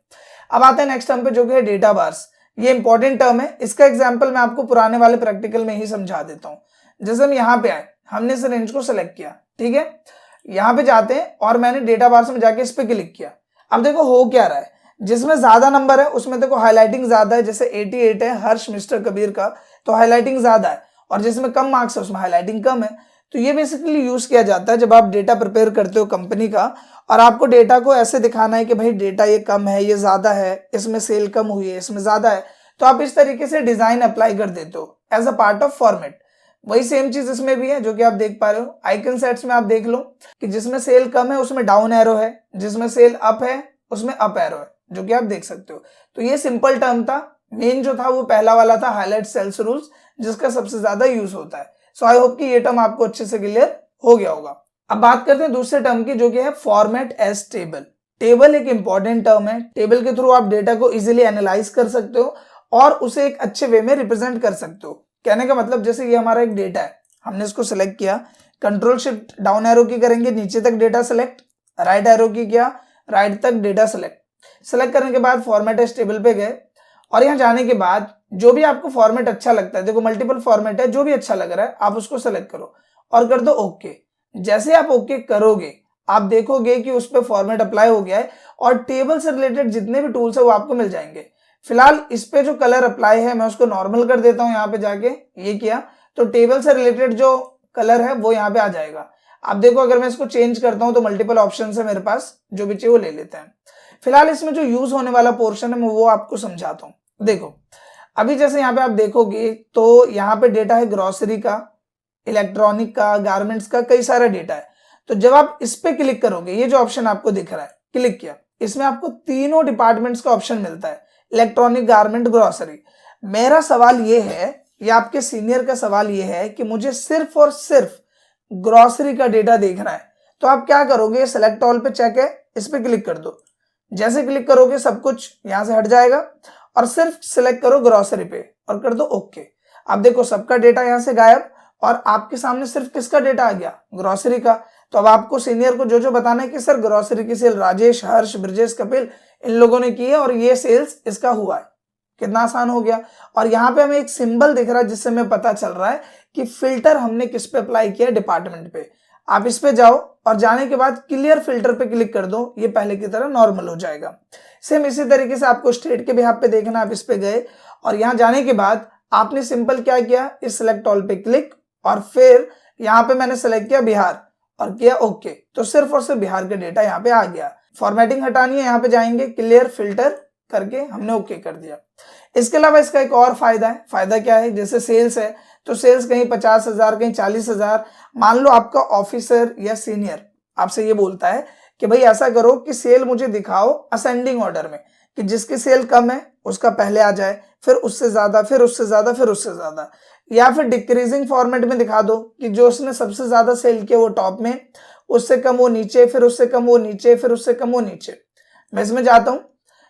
अब आते हैं नेक्स्ट टर्म पे, जो कि है डेटा बार्स। ये इंपॉर्टेंट टर्म है, इसका एग्जाम्पल मैं आपको पुराने वाले प्रैक्टिकल में ही समझा देता हूँ। जैसे हम यहाँ पे आए, हमने इस रेंज को सिलेक्ट किया, ठीक है, यहाँ पे जाते हैं और मैंने डेटा बार्स में जाके इस पे क्लिक किया। अब देखो हो क्या रहा है, जिसमें ज्यादा नंबर है उसमें देखो हाईलाइटिंग ज्यादा है, जैसे 88 है हर्ष मिस्टर कबीर का, तो हाईलाइटिंग ज्यादा है, और जिसमें कम मार्क्स है उसमें हाईलाइटिंग कम है। तो ये बेसिकली यूज किया जाता है जब आप डेटा प्रिपेयर करते हो कंपनी का, और आपको डेटा को ऐसे दिखाना है कि भाई डेटा ये कम है, ये ज्यादा है, इसमें सेल कम हुई है, इसमें ज्यादा है, तो आप इस तरीके से डिजाइन अप्लाई कर देते हो as a part of format. वही सेम चीज इसमें भी है, जो कि आप देख पा रहे हो। आइकन सेट्स में आप देख लो कि जिसमें सेल कम है उसमें डाउन एरो है, जिसमें सेल अप है उसमें अप एरो है, जो कि आप देख सकते हो। तो ये सिंपल टर्म था। मेन जो था वो पहला वाला था, हाईलाइट सेल्स रूल्स, जिसका सबसे ज्यादा यूज होता है। सो आई होप कि ये टर्म आपको अच्छे से क्लियर हो गया होगा। अब बात करते हैं दूसरे टर्म की, जो कि है फॉर्मेट एज टेबल। टेबल एक इंपॉर्टेंट टर्म है। टेबल के थ्रू आप डेटा को इजीली एनालाइज कर सकते हो और उसे एक अच्छे वे में रिप्रेजेंट कर सकते हो। कहने का मतलब, जैसे ये हमारा एक डेटा है, हमने इसको सिलेक्ट किया, कंट्रोल शिफ्ट डाउन एरो की करेंगे, नीचे तक डेटा सेलेक्ट, राइट एरो की किया, राइट तक डेटा सेलेक्ट करने के बाद फॉर्मेट एज टेबल पे गए, और यहाँ जाने के बाद जो भी आपको फॉर्मेट अच्छा लगता है, देखो मल्टीपल फॉर्मेट है, जो भी अच्छा लग रहा है आप उसको सेलेक्ट करो और कर दो ओके। जैसे आप ओके करोगे आप देखोगे कि उस पर फॉर्मेट अप्लाई हो गया है और टेबल से रिलेटेड जितने भी टूल्स है वो आपको मिल जाएंगे। फिलहाल इस पे जो कलर अप्लाई है मैं उसको नॉर्मल कर देता हूं, यहाँ पे जाके ये किया तो टेबल से रिलेटेड जो कलर है वो यहाँ पे आ जाएगा। आप देखो अगर मैं इसको चेंज करता हूं तो मल्टीपल ऑप्शन है मेरे पास, जो भी चाहिए वो ले लेते हैं। फिलहाल इसमें जो यूज होने वाला पोर्शन है मैं वो आपको समझाता हूँ। देखो अभी जैसे यहाँ पे आप देखोगे तो यहाँ पे डेटा है ग्रोसरी का, इलेक्ट्रॉनिक का, गारमेंट्स का, कई सारा डेटा है। तो जब आप इस पे क्लिक करोगे, ये जो ऑप्शन आपको दिख रहा है, क्लिक किया, इसमें आपको तीनों डिपार्टमेंट्स का ऑप्शन मिलता है, इलेक्ट्रॉनिक, गारमेंट, ग्रोसरी। मेरा सवाल ये है, या आपके सीनियर का सवाल ये है कि मुझे सिर्फ और सिर्फ ग्रोसरी का डेटा देखना है। तो आप क्या करोगे, सेलेक्ट ऑल पे चेक है, इस पे क्लिक कर दो। जैसे क्लिक करोगे सब कुछ यहां से हट जाएगा और सिर्फ सिलेक्ट करो ग्रोसरी पे और कर दो ओके। आप देखो सबका डेटा यहां से गायब और आपके सामने सिर्फ किसका डेटा आ गया, ग्रोसरी का। तो अब आपको सीनियर को जो जो बताना है कि सर ग्रोसरी की सेल राजेश, हर्ष, ब्रजेश, कपिल इन लोगों ने की है और ये सेल्स इसका हुआ है। कितना आसान हो गया। और यहाँ पे हमें एक सिंबल दिख रहा है जिससे हमें पता चल रहा है कि फिल्टर हमने किस पे अप्लाई किया, डिपार्टमेंट पे। आप इस पे जाओ और जाने के बाद क्लियर फिल्टर पे क्लिक कर दो, ये पहले की तरह नॉर्मल हो जाएगा। सेम इसी तरीके से आपको स्टेट के बिहाफ पे देखना, आप इस पे गए और यहाँ जाने के बाद आपने सिंपल क्या किया, इस सिलेक्ट ऑल पे क्लिक और फिर यहाँ पे मैंने सेलेक्ट किया बिहार और किया ओके, तो सिर्फ और सिर्फ बिहार का डेटा यहाँ पे आ गया। फॉर्मेटिंग हटानी है, यहाँ पे जाएंगे क्लियर फिल्टर करके हमने ओके कर दिया। इसके अलावा इसका एक और फायदा है। फायदा क्या है, जैसे सेल्स है तो सेल्स कहीं 50,000 कहीं 40,000, मान लो आपका ऑफिसर या सीनियर आपसे ये बोलता है कि भाई ऐसा करो कि सेल मुझे दिखाओ असेंडिंग ऑर्डर में, कि जिसकी सेल कम है उसका पहले आ जाए, फिर उससे ज्यादा, फिर उससे ज्यादा, फिर उससे ज्यादा, या फिर डिक्रीजिंग फॉर्मेट में दिखा दो कि जो उसने सबसे ज्यादा सेल किया वो टॉप में, उससे कम वो नीचे, फिर उससे कम वो नीचे, फिर उससे कम वो नीचे। मैं इसमें जाता हूं,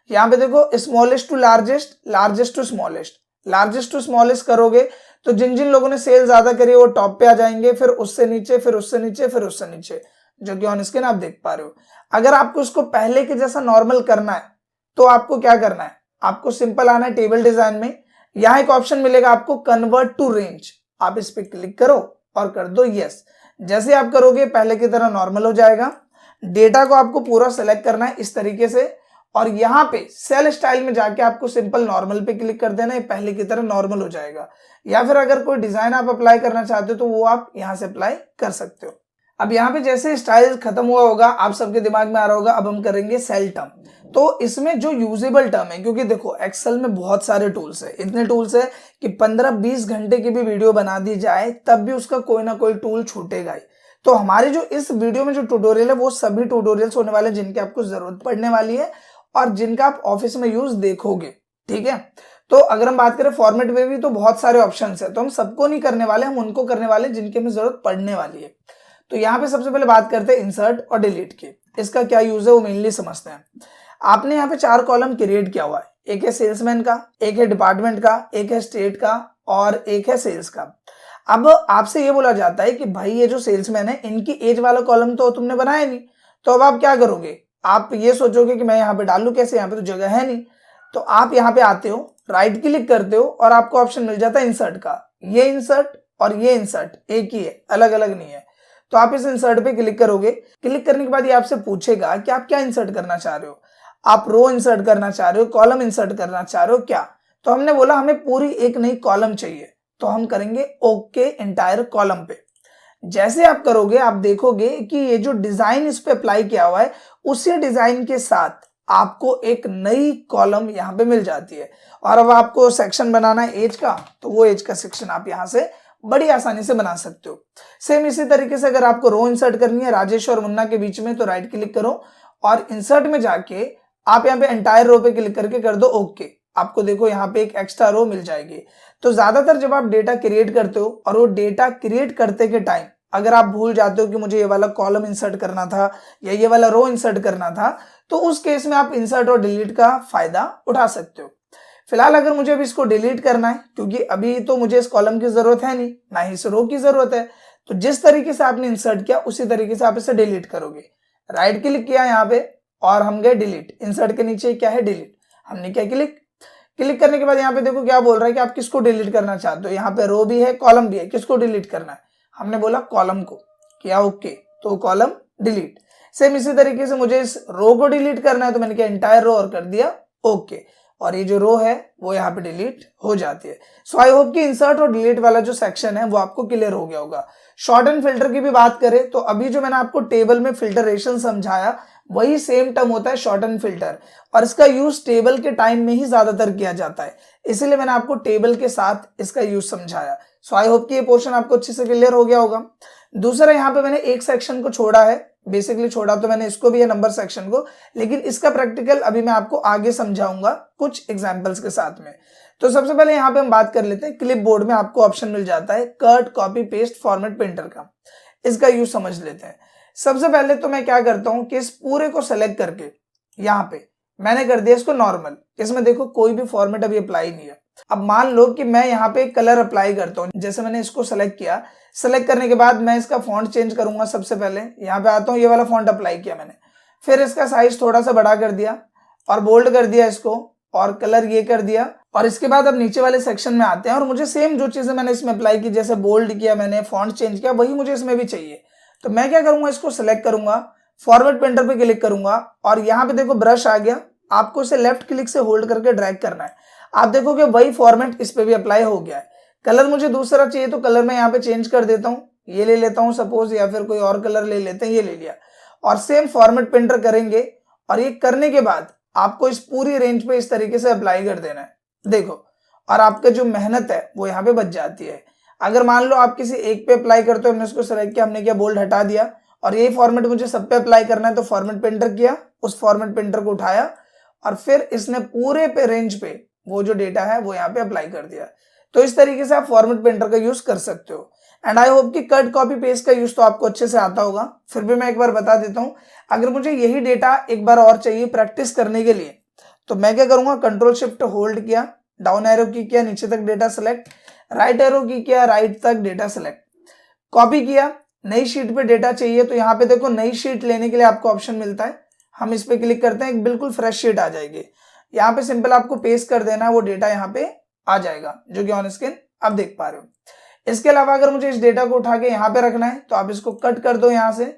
यहाँ पे देखो smallest to largest, largest to smallest, largest to smallest करोगे तो जिन जिन लोगों ने सेल ज्यादा करी वो टॉप पे आ जाएंगे, फिर उससे नीचे, फिर उससे नीचे, फिर उससे नीचे, जो कि ऑन स्क्रीन आप देख पा रहे हो। अगर आपको इसको पहले के जैसा नॉर्मल करना है तो आपको क्या करना है, आपको सिंपल आना है टेबल डिजाइन में, यहाँ एक ऑप्शन मिलेगा आपको कन्वर्ट टू रेंज, आप इस पे क्लिक करो और कर दो यस। जैसे आप करोगे पहले की तरह नॉर्मल हो जाएगा। डेटा को आपको पूरा सेलेक्ट करना है इस तरीके से और यहाँ पे सेल स्टाइल में जाके आपको सिंपल नॉर्मल पे क्लिक कर देना है, पहले की तरह नॉर्मल हो जाएगा। या फिर अगर कोई डिजाइन आप अप्लाई करना चाहते हो तो वो आप यहाँ से अप्लाई कर सकते हो। अब यहाँ पे जैसे स्टाइल खत्म हुआ होगा, आप सबके दिमाग में आ रहा होगा अब हम करेंगे सेल टर्म। तो इसमें जो यूजेबल टर्म है, क्योंकि देखो एक्सेल में बहुत सारे टूल्स है, इतने टूल्स है कि 15-20 घंटे की भी वीडियो बना दी जाए तब भी उसका कोई ना कोई टूल छूटेगा ही। तो हमारे जो इस वीडियो में जो ट्यूटोरियल है वो सभी ट्यूटोरियल्स होने वाले जिनकी आपको जरूरत पड़ने वाली है और जिनका आप ऑफिस में यूज देखोगे, ठीक है। तो अगर हम बात करें फॉर्मेट में भी तो बहुत सारे ऑप्शंस है, तो हम सबको नहीं करने वाले, हम उनको करने वाले जिनकी हमें जरूरत पड़ने वाली है। तो यहाँ पे सबसे पहले बात करते हैं इंसर्ट और डिलीट की। इसका क्या यूज है वो मेनली समझते हैं। आपने यहाँ पे 4 कॉलम क्रिएट किया हुआ है, एक है सेल्समैन का, एक है डिपार्टमेंट का, एक है स्टेट का और एक है सेल्स का। अब आपसे ये बोला जाता है कि भाई ये जो सेल्समैन है इनकी एज वाला कॉलम तो तुमने बनाया नहीं, तो अब आप क्या करोगे, आप ये सोचोगे कि मैं यहाँ पे डालू कैसे, यहाँ पे तो जगह है नहीं। तो आप यहाँ पे आते हो, राइट क्लिक करते हो और आपको ऑप्शन मिल जाता है इंसर्ट का। ये इंसर्ट और ये इंसर्ट एक ही है, अलग अलग नहीं है। तो आप इस इंसर्ट पे क्लिक करोगे। क्लिक करने के बाद ये आपसे पूछेगा कि आप क्या इंसर्ट करना चाह रहे हो, आप रो इंसर्ट करना चाह रहे हो, कॉलम इंसर्ट करना चाह रहे हो क्या। तो हमने बोला हमें पूरी एक नई कॉलम चाहिए, तो हम करेंगे ओके एंटायर कॉलम पे। जैसे आप करोगे आप देखोगे कि ये जो डिजाइन इस पे अप्लाई किया हुआ है उसी डिजाइन के साथ आपको एक नई कॉलम यहाँ पे मिल जाती है। और अब आपको सेक्शन बनाना है एज का, तो वो एज का सेक्शन आप यहाँ से बड़ी आसानी से बना सकते हो। सेम इसी तरीके से अगर आपको रो इंसर्ट करनी है राजेश और मुन्ना के बीच में, तो राइट क्लिक करो और इंसर्ट में जाके आप यहाँ पे एंटायर रो पे क्लिक करके कर दो ओके। आपको देखो यहाँ पे एक एक्स्ट्रा रो मिल जाएगी। तो ज्यादातर जब आप डेटा क्रिएट करते हो और वो डेटा क्रिएट करते के टाइम अगर आप भूल जाते हो कि मुझे ये वाला कॉलम इंसर्ट करना था या ये वाला रो इंसर्ट करना था, तो उस केस में आप इंसर्ट और डिलीट का फायदा उठा सकते हो। फिलहाल अगर मुझे अब इसको डिलीट करना है, क्योंकि अभी तो मुझे इस कॉलम की जरूरत है नहीं, ना ही इस रो की जरूरत है, तो जिस तरीके से आपने इंसर्ट किया उसी तरीके से आप इसे डिलीट करोगे। राइट क्लिक किया यहाँ पे और हम गए डिलीट। इंसर्ट के नीचे क्या है डिलीट, हमने क्या क्लिक करने के बाद यहाँ पे देखो क्या बोल रहा है कि आप किसको डिलीट करना चाहते हो। यहाँ पे रो भी है कॉलम भी है, किसको डिलीट करना है, हमने बोला कॉलम को, किया ओके, तो कॉलम डिलीट। सेम इसी तरीके से मुझे इस रो को डिलीट करना है, तो मैंने किया एंटायर रो और कर दिया ओके, और ये जो रो है वो यहाँ पे डिलीट हो जाती है। सो आई होप कि इंसर्ट और डिलीट वाला जो सेक्शन है वो आपको क्लियर हो गया होगा। शॉर्ट एंड फिल्टर की भी बात करें तो अभी जो मैंने आपको टेबल में फिल्टरेशन समझाया वही सेम टर्म होता है शॉर्ट एंड फिल्टर, और इसका यूज टेबल के टाइम में ही ज्यादातर किया जाता है, इसीलिए मैंने आपको टेबल के साथ इसका यूज समझाया। सो आई होप कि ये पोर्शन आपको अच्छे से क्लियर हो गया होगा। दूसरा यहाँ पे मैंने एक सेक्शन को छोड़ा है, बेसिकली छोड़ा तो मैंने इसको भी है नंबर सेक्शन को, लेकिन इसका प्रैक्टिकल अभी मैं आपको आगे समझाऊंगा कुछ एग्जांपल्स के साथ में। तो सबसे पहले यहाँ पे हम बात कर लेते हैं क्लिप बोर्ड में आपको ऑप्शन मिल जाता है cut copy paste format printer का। इसका यूज समझ लेते हैं। सबसे पहले तो मैं क्या करता हूँ कि इस पूरे को सेलेक्ट करके यहाँ पे मैंने कर दिया इसको नॉर्मल। इसमें देखो कोई भी फॉर्मेट अभी अप्लाई नहीं है। अब मान लो कि मैं यहाँ पे कलर अप्लाई करता हूँ, जैसे मैंने इसको सेलेक्ट किया, सेलेक्ट करने के बाद मैं इसका फॉन्ट चेंज करूंगा। सबसे पहले यहाँ पे आता हूँ, ये वाला फॉन्ट अप्लाई किया मैंने, फिर इसका साइज थोड़ा सा बड़ा कर दिया और बोल्ड कर दिया इसको, और कलर ये कर दिया। और इसके बाद अब नीचे वाले सेक्शन में आते हैं और मुझे सेम जो चीजें मैंने इसमें अप्लाई की, जैसे बोल्ड किया मैंने, फॉन्ट चेंज किया, वही मुझे इसमें भी चाहिए। तो मैं क्या करूंगा, इसको सिलेक्ट करूंगा, फॉरवर्ड पेंटर पे क्लिक करूंगा और यहाँ पे देखो ब्रश आ गया, आपको इसे लेफ्ट क्लिक से होल्ड करके ड्रैग करना है। आप देखोगे वही फॉर्मेट इस पे भी अप्लाई हो गया है। कलर मुझे दूसरा चाहिए तो कलर मैं यहाँ पे चेंज कर देता हूँ, ये ले लेता हूँ सपोज, या फिर कोई और कलर ले लेते हैं, ये ले लिया और सेम फॉर्मेट पेंटर करेंगे। और ये करने के बाद आपको इस पूरी रेंज पे इस तरीके से अप्लाई कर देना है, देखो, और आपका जो मेहनत है वो यहाँ पे बच जाती है। अगर मान लो आप किसी एक पे अप्लाई करते हो, हमने उसको सेलेक्ट किया, हमने क्या बोल्ड हटा दिया और यही फॉर्मेट मुझे सब पे अप्लाई करना है, तो फॉर्मेट पेंटर किया, उस फॉर्मेट पेंटर को उठाया और फिर इसने पूरे पे रेंज पे वो जो डेटा है वो यहाँ पे अप्लाई कर दिया। तो इस तरीके से आप फॉर्मेट पेंटर का यूज कर सकते हो। एंड आई होप कि कट कॉपी पेस्ट का यूज तो आपको अच्छे से आता होगा, फिर भी मैं एक बार बता देता हूँ। अगर मुझे यही डेटा एक बार और चाहिए प्रैक्टिस करने के लिए, तो मैं क्या करूंगा, कंट्रोल शिफ्ट होल्ड किया, डाउन एरो की किया, नीचे तक डेटा सेलेक्ट, राइट एरो की किया, राइट तक डेटा सेलेक्ट, कॉपी किया, नई शीट पे डेटा चाहिए तो यहाँ पे देखो नई शीट लेने के लिए आपको ऑप्शन मिलता है, हम इस पे क्लिक करते हैं, एक बिल्कुल फ्रेश शीट आ जाएगी। यहाँ पे सिंपल आपको पेस्ट कर देना है, वो डेटा यहाँ पे आ जाएगा जो कि ऑन स्क्रीन आप देख पा रहे हो। इसके अलावा अगर मुझे इस डेटा को उठा के यहाँ पे रखना है तो आप इसको कट कर दो, यहाँ से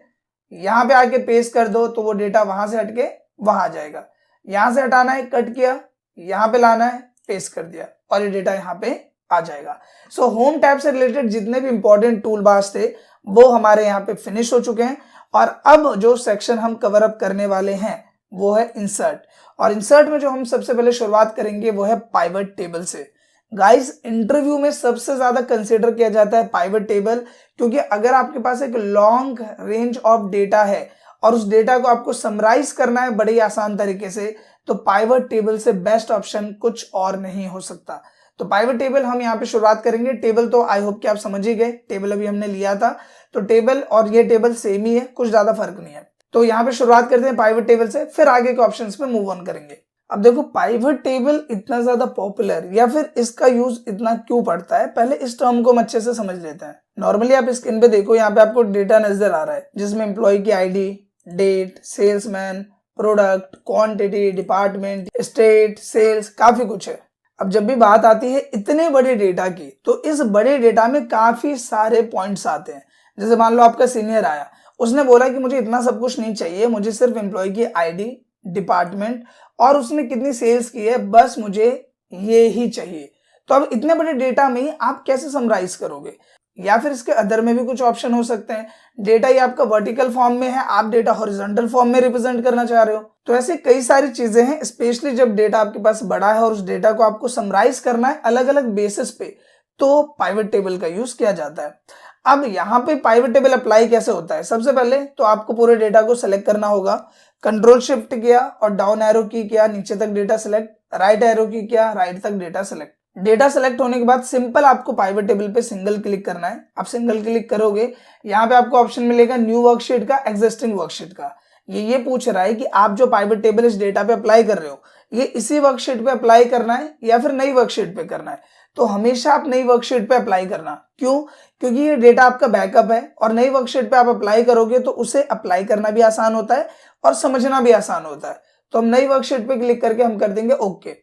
यहाँ पे आके पेस्ट कर दो तो वो डेटा वहां से हटके वहां आ जाएगा। यहाँ से हटाना है, कट किया, यहाँ पे लाना है, पेस्ट कर दिया और ये डेटा यहाँ पे आ जाएगा। सो होम टैब से रिलेटेड जितने भी इंपॉर्टेंट टूल बार्स थे वो हमारे यहाँ पे फिनिश हो चुके हैं। और अब जो सेक्शन हम कवर अप करने वाले हैं वो है इंसर्ट। और इंसर्ट में जो हम सबसे पहले शुरुआत करेंगे वो है पाइवट टेबल से। गाइस, इंटरव्यू में सबसे ज्यादा कंसीडर किया जाता है पाइवट टेबल, क्योंकि अगर आपके पास एक लॉन्ग रेंज ऑफ डेटा है और उस डेटा को आपको समराइज करना है बड़े आसान तरीके से, तो पाइवट टेबल से बेस्ट ऑप्शन कुछ और नहीं हो सकता। तो पाइवट टेबल हम यहाँ पे शुरुआत करेंगे। टेबल तो आई होप कि आप समझ ही गए, टेबल अभी हमने लिया था, तो टेबल और ये टेबल सेम ही है, कुछ ज्यादा फर्क नहीं है। तो यहाँ पे शुरुआत करते हैं पाइवट टेबल से, फिर आगे के ऑप्शंस पे मूव ऑन करेंगे। अब देखो, पाइवट टेबल इतना ज्यादा पॉपुलर या फिर इसका यूज इतना क्यों पड़ता है, पहले इस टर्म को हम अच्छे से समझ लेते हैं। नॉर्मली आप स्क्रीन पे देखो, यहाँ पे आपको डेटा नजर आ रहा है जिसमें एम्प्लॉय की ID, date, salesman, product, quantity, department, state, sales, काफी कुछ है। अब जब भी बात आती है इतने बड़े डेटा की, तो इस बड़े डेटा में काफी सारे पॉइंट्स आते हैं। जैसे मान लो आपका सीनियर आया, उसने बोला कि मुझे इतना सब कुछ नहीं चाहिए, मुझे सिर्फ एम्प्लॉय की आईडी, डिपार्टमेंट और उसने कितनी सेल्स की है, बस मुझे ये ही चाहिए। तो अब इतने बड़े डेटा में आप कैसे समराइज करोगे? या फिर इसके अदर में भी कुछ ऑप्शन हो सकते हैं। डेटा ये आपका वर्टिकल फॉर्म में है, आप डेटा हॉरिजॉन्टल फॉर्म में रिप्रेजेंट करना चाह रहे हो, तो ऐसे कई सारी चीजें हैं। स्पेशली जब डेटा आपके पास बड़ा है और उस डेटा को आपको समराइज करना है अलग अलग बेसिस पे, तो पाइवट टेबल का यूज किया जाता है। अब यहाँ पे पाइवट टेबल अप्लाई कैसे होता है? सबसे पहले तो आपको पूरे डेटा को सिलेक्ट करना होगा, कंट्रोल शिफ्ट किया और डाउन एरो की किया, नीचे तक डेटा सिलेक्ट, राइट एरो की किया, राइट तक डेटा सिलेक्ट। डेटा सेलेक्ट होने के बाद सिंपल आपको पाइवट टेबल पे सिंगल क्लिक करना है। आप सिंगल क्लिक करोगे, यहाँ पे आपको ऑप्शन मिलेगा न्यू वर्कशीट का, एग्जिस्टिंग वर्कशीट का। ये पूछ रहा है कि आप जो पाइवट टेबल इस डेटा पे अप्लाई कर रहे हो, ये इसी वर्कशीट पे अप्लाई करना है या फिर नई वर्कशीट पे करना है। तो हमेशा आप नई वर्कशीट पे अप्लाई करना। क्यों? क्योंकि ये डेटा आपका बैकअप है और नई वर्कशीट पे आप अप्लाई करोगे तो उसे अप्लाई करना भी आसान होता है और समझना भी आसान होता है। तो हम नई वर्कशीट पे क्लिक करके हम कर देंगे ओके।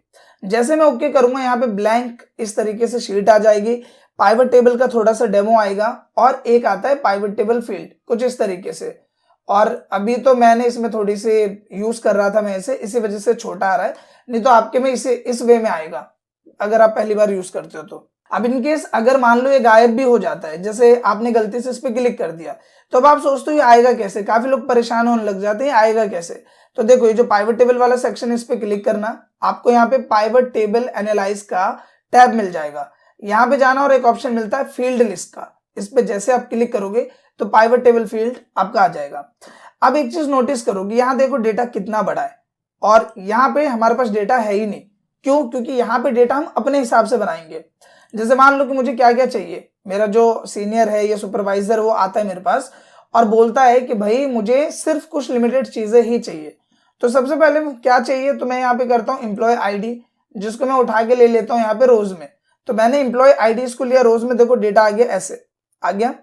जैसे मैं ओके करूंगा, यहाँ पे ब्लैंक इस तरीके से शीट आ जाएगी। पाइवट टेबल का थोड़ा सा डेमो आएगा और एक आता है पाइवट टेबल फील्ड, कुछ इस तरीके से। और अभी तो मैंने इसमें थोड़ी सी यूज कर रहा था मैं इसी वजह से छोटा आ रहा है, नहीं तो आपके में इसे इस वे में आएगा अगर आप पहली बार यूज करते हो तो। अब इनकेस अगर मान लो ये गायब भी हो जाता है, जैसे आपने गलती से इस पे क्लिक कर दिया, तो अब आप सोचते हो ये आएगा कैसे? काफी लोग परेशान होने लग जाते हैं, आएगा कैसे? तो देखो, ये जो पाइवट टेबल वाला सेक्शन, इस पे क्लिक करना, आपको यहाँ पे पाइवट टेबल एनालाइज का टैब मिल जाएगा। यहाँ पे जाना और एक ऑप्शन मिलता है फील्ड लिस्ट का, इस पे जैसे आप क्लिक करोगे तो पाइवट टेबल फील्ड आपका आ जाएगा। अब एक चीज नोटिस करोगे, यहाँ देखो डेटा कितना बड़ा है और यहाँ पे हमारे पास डेटा है ही नहीं। क्यों? क्योंकि यहाँ पे डेटा हम अपने हिसाब से बनाएंगे। जैसे मान लो कि मुझे क्या क्या चाहिए, मेरा जो सीनियर है या सुपरवाइजर वो आता है मेरे पास और बोलता है कि भाई मुझे सिर्फ कुछ लिमिटेड चीजें ही चाहिए। तो सबसे पहले क्या चाहिए, तो मैं यहाँ पे करता हूँ एम्प्लॉय आईडी, जिसको मैं उठा के ले लेता हूँ यहाँ पे रोज में। तो मैंने एम्प्लॉय आईडी इसको लिया, रोज में देखो डेटा आ गया, ऐसे आ गया।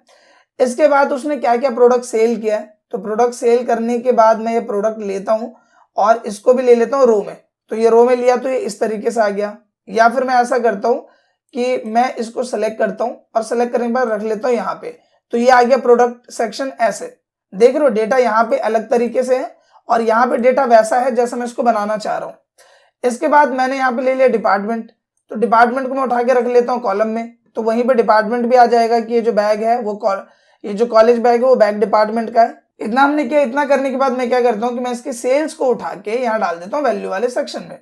इसके बाद उसने क्या क्या प्रोडक्ट सेल किया है, तो प्रोडक्ट सेल करने के बाद मैं ये प्रोडक्ट लेता हूँ और इसको भी ले लेता हूँ रो में। तो ये रो में लिया तो ये इस तरीके से आ गया। या फिर मैं ऐसा करता हूँ कि मैं इसको सेलेक्ट करता हूँ और सेलेक्ट करने के बाद रख लेता हूँ यहाँ पे। तो ये आ गया प्रोडक्ट सेक्शन। ऐसे देख रहे हो डेटा यहाँ पे अलग तरीके से है और यहाँ पे डेटा वैसा है जैसा मैं इसको बनाना चाह रहा हूँ। इसके बाद मैंने यहाँ पे ले लिया डिपार्टमेंट, तो डिपार्टमेंट को मैं उठा के रख लेता हूँ कॉलम में, तो वहीं पे डिपार्टमेंट भी आ जाएगा कि ये जो बैग है वो ये जो कॉलेज बैग है वो बैग डिपार्टमेंट का है। इतना हमने किया। इतना करने के बाद मैं क्या करता हूँ कि मैं इसकी सेल्स को उठा के यहाँ डाल देता हूँ वैल्यू वाले सेक्शन में।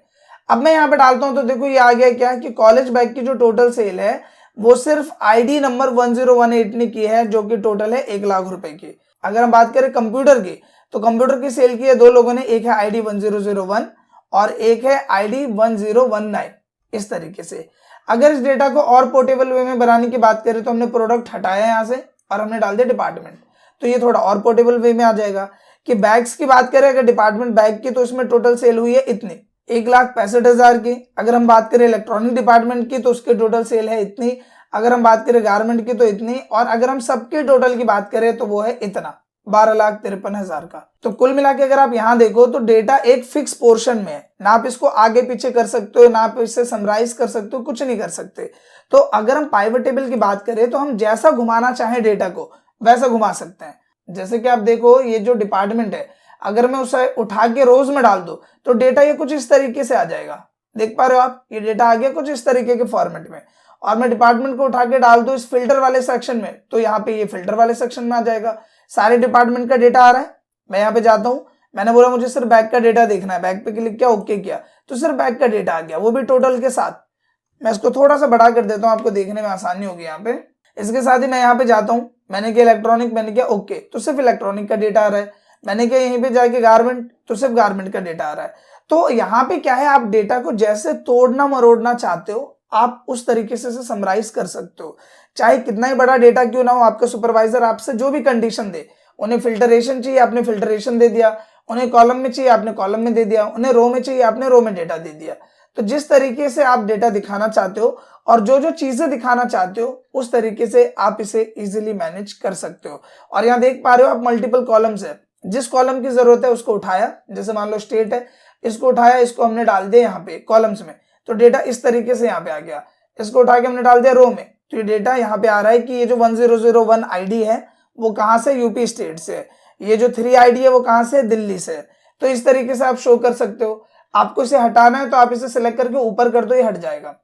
अब मैं यहाँ पे डालता हूँ तो देखो ये आ गया क्या कि कॉलेज बैग की जो टोटल सेल है वो सिर्फ आईडी नंबर 1018 ने की है, जो कि टोटल है 1 लाख रुपए की। अगर हम बात करें कंप्यूटर की, तो कंप्यूटर की सेल की है 2 लोगों ने, एक है आईडी 1001 और एक है आईडी 1019। इस तरीके से अगर इस डेटा को और पोर्टेबल वे में बनाने की बात करें तो हमने प्रोडक्ट हटाया यहाँ से और हमने डाल दिया डिपार्टमेंट, तो ये थोड़ा और पोर्टेबल वे में आ जाएगा। कि बैग्स की बात करें अगर डिपार्टमेंट बैग की, तो इसमें टोटल सेल हुई है इतनी 1,65,000 की। अगर हम बात करें इलेक्ट्रॉनिक डिपार्टमेंट की तो उसकी टोटल सेल है इतनी। अगर हम बात करें गारमेंट की तो इतनी। और अगर हम सबके टोटल की बात करें तो वो है इतना 12,53,000 का। तो कुल मिला के अगर आप यहाँ देखो तो डेटा एक फिक्स पोर्शन में है, ना आप इसको आगे पीछे कर सकते हो, ना आप इसे समराइज कर सकते हो, कुछ नहीं कर सकते। तो अगर हम पाइवट टेबल की बात करें तो हम जैसा घुमाना चाहें डेटा को वैसा घुमा सकते हैं। जैसे कि आप देखो ये जो डिपार्टमेंट है अगर मैं उसे उठा के रोज में डाल दूं तो डेटा ये कुछ इस तरीके से आ जाएगा। देख पा रहे हो आप, ये डेटा आ गया कुछ इस तरीके के फॉर्मेट में। और मैं डिपार्टमेंट को उठा के डाल दूं इस फिल्टर वाले सेक्शन में, तो यहाँ पे ये फिल्टर वाले सेक्शन में आ जाएगा। सारे डिपार्टमेंट का डेटा आ रहा है। मैं यहाँ पे जाता हूँ, मैंने बोला मुझे सिर्फ बैग का डेटा देखना है, बैग पे क्लिक किया, ओके किया, तो सिर्फ बैग का डेटा आ गया, वो भी टोटल के साथ। मैं इसको थोड़ा सा बड़ा कर देता हूँ, आपको देखने में आसानी होगी यहाँ पे। इसके साथ ही मैं यहाँ पे जाता हूँ, मैंने किया इलेक्ट्रॉनिक, मैंने किया ओके, तो सिर्फ इलेक्ट्रॉनिक का डेटा आ रहा है। मैंने किया यहीं पे जाके गारमेंट, तो सिर्फ गारमेंट का डेटा आ रहा है। तो यहाँ पे क्या है, आप डेटा को जैसे तोड़ना मरोड़ना चाहते हो आप उस तरीके से समराइज कर सकते हो। चाहे कितना ही बड़ा डेटा क्यों ना हो, आपका सुपरवाइजर आपसे जो भी कंडीशन दे, उन्हें फिल्टरेशन चाहिए आपने फिल्टरेशन दे दिया, उन्हें कॉलम में चाहिए आपने कॉलम में दे दिया, उन्हें रो में चाहिए आपने रो में डेटा दे दिया। तो जिस तरीके से आप डेटा दिखाना चाहते हो और जो जो चीजें दिखाना चाहते हो उस तरीके से आप इसे इजीली मैनेज कर सकते हो। और यहाँ देख पा रहे हो आप मल्टीपल कॉलम्स है, जिस कॉलम की जरूरत है उसको उठाया, जैसे मान लो स्टेट है, इसको उठाया, इसको हमने डाल दिया यहाँ पे कॉलम्स में, तो डेटा इस तरीके से यहाँ पे आ गया। इसको उठा के हमने डाल दिया रो में, तो ये डेटा यहाँ पे आ रहा है कि ये जो 1001 आईडी है वो कहाँ से, यूपी स्टेट से है। ये जो 3 आईडी है वो कहाँ से, दिल्ली से है। तो इस तरीके से आप शो कर सकते हो। आपको इसे हटाना है तो आप इसे सिलेक्ट करके ऊपर कर दो, ये हट जाएगा।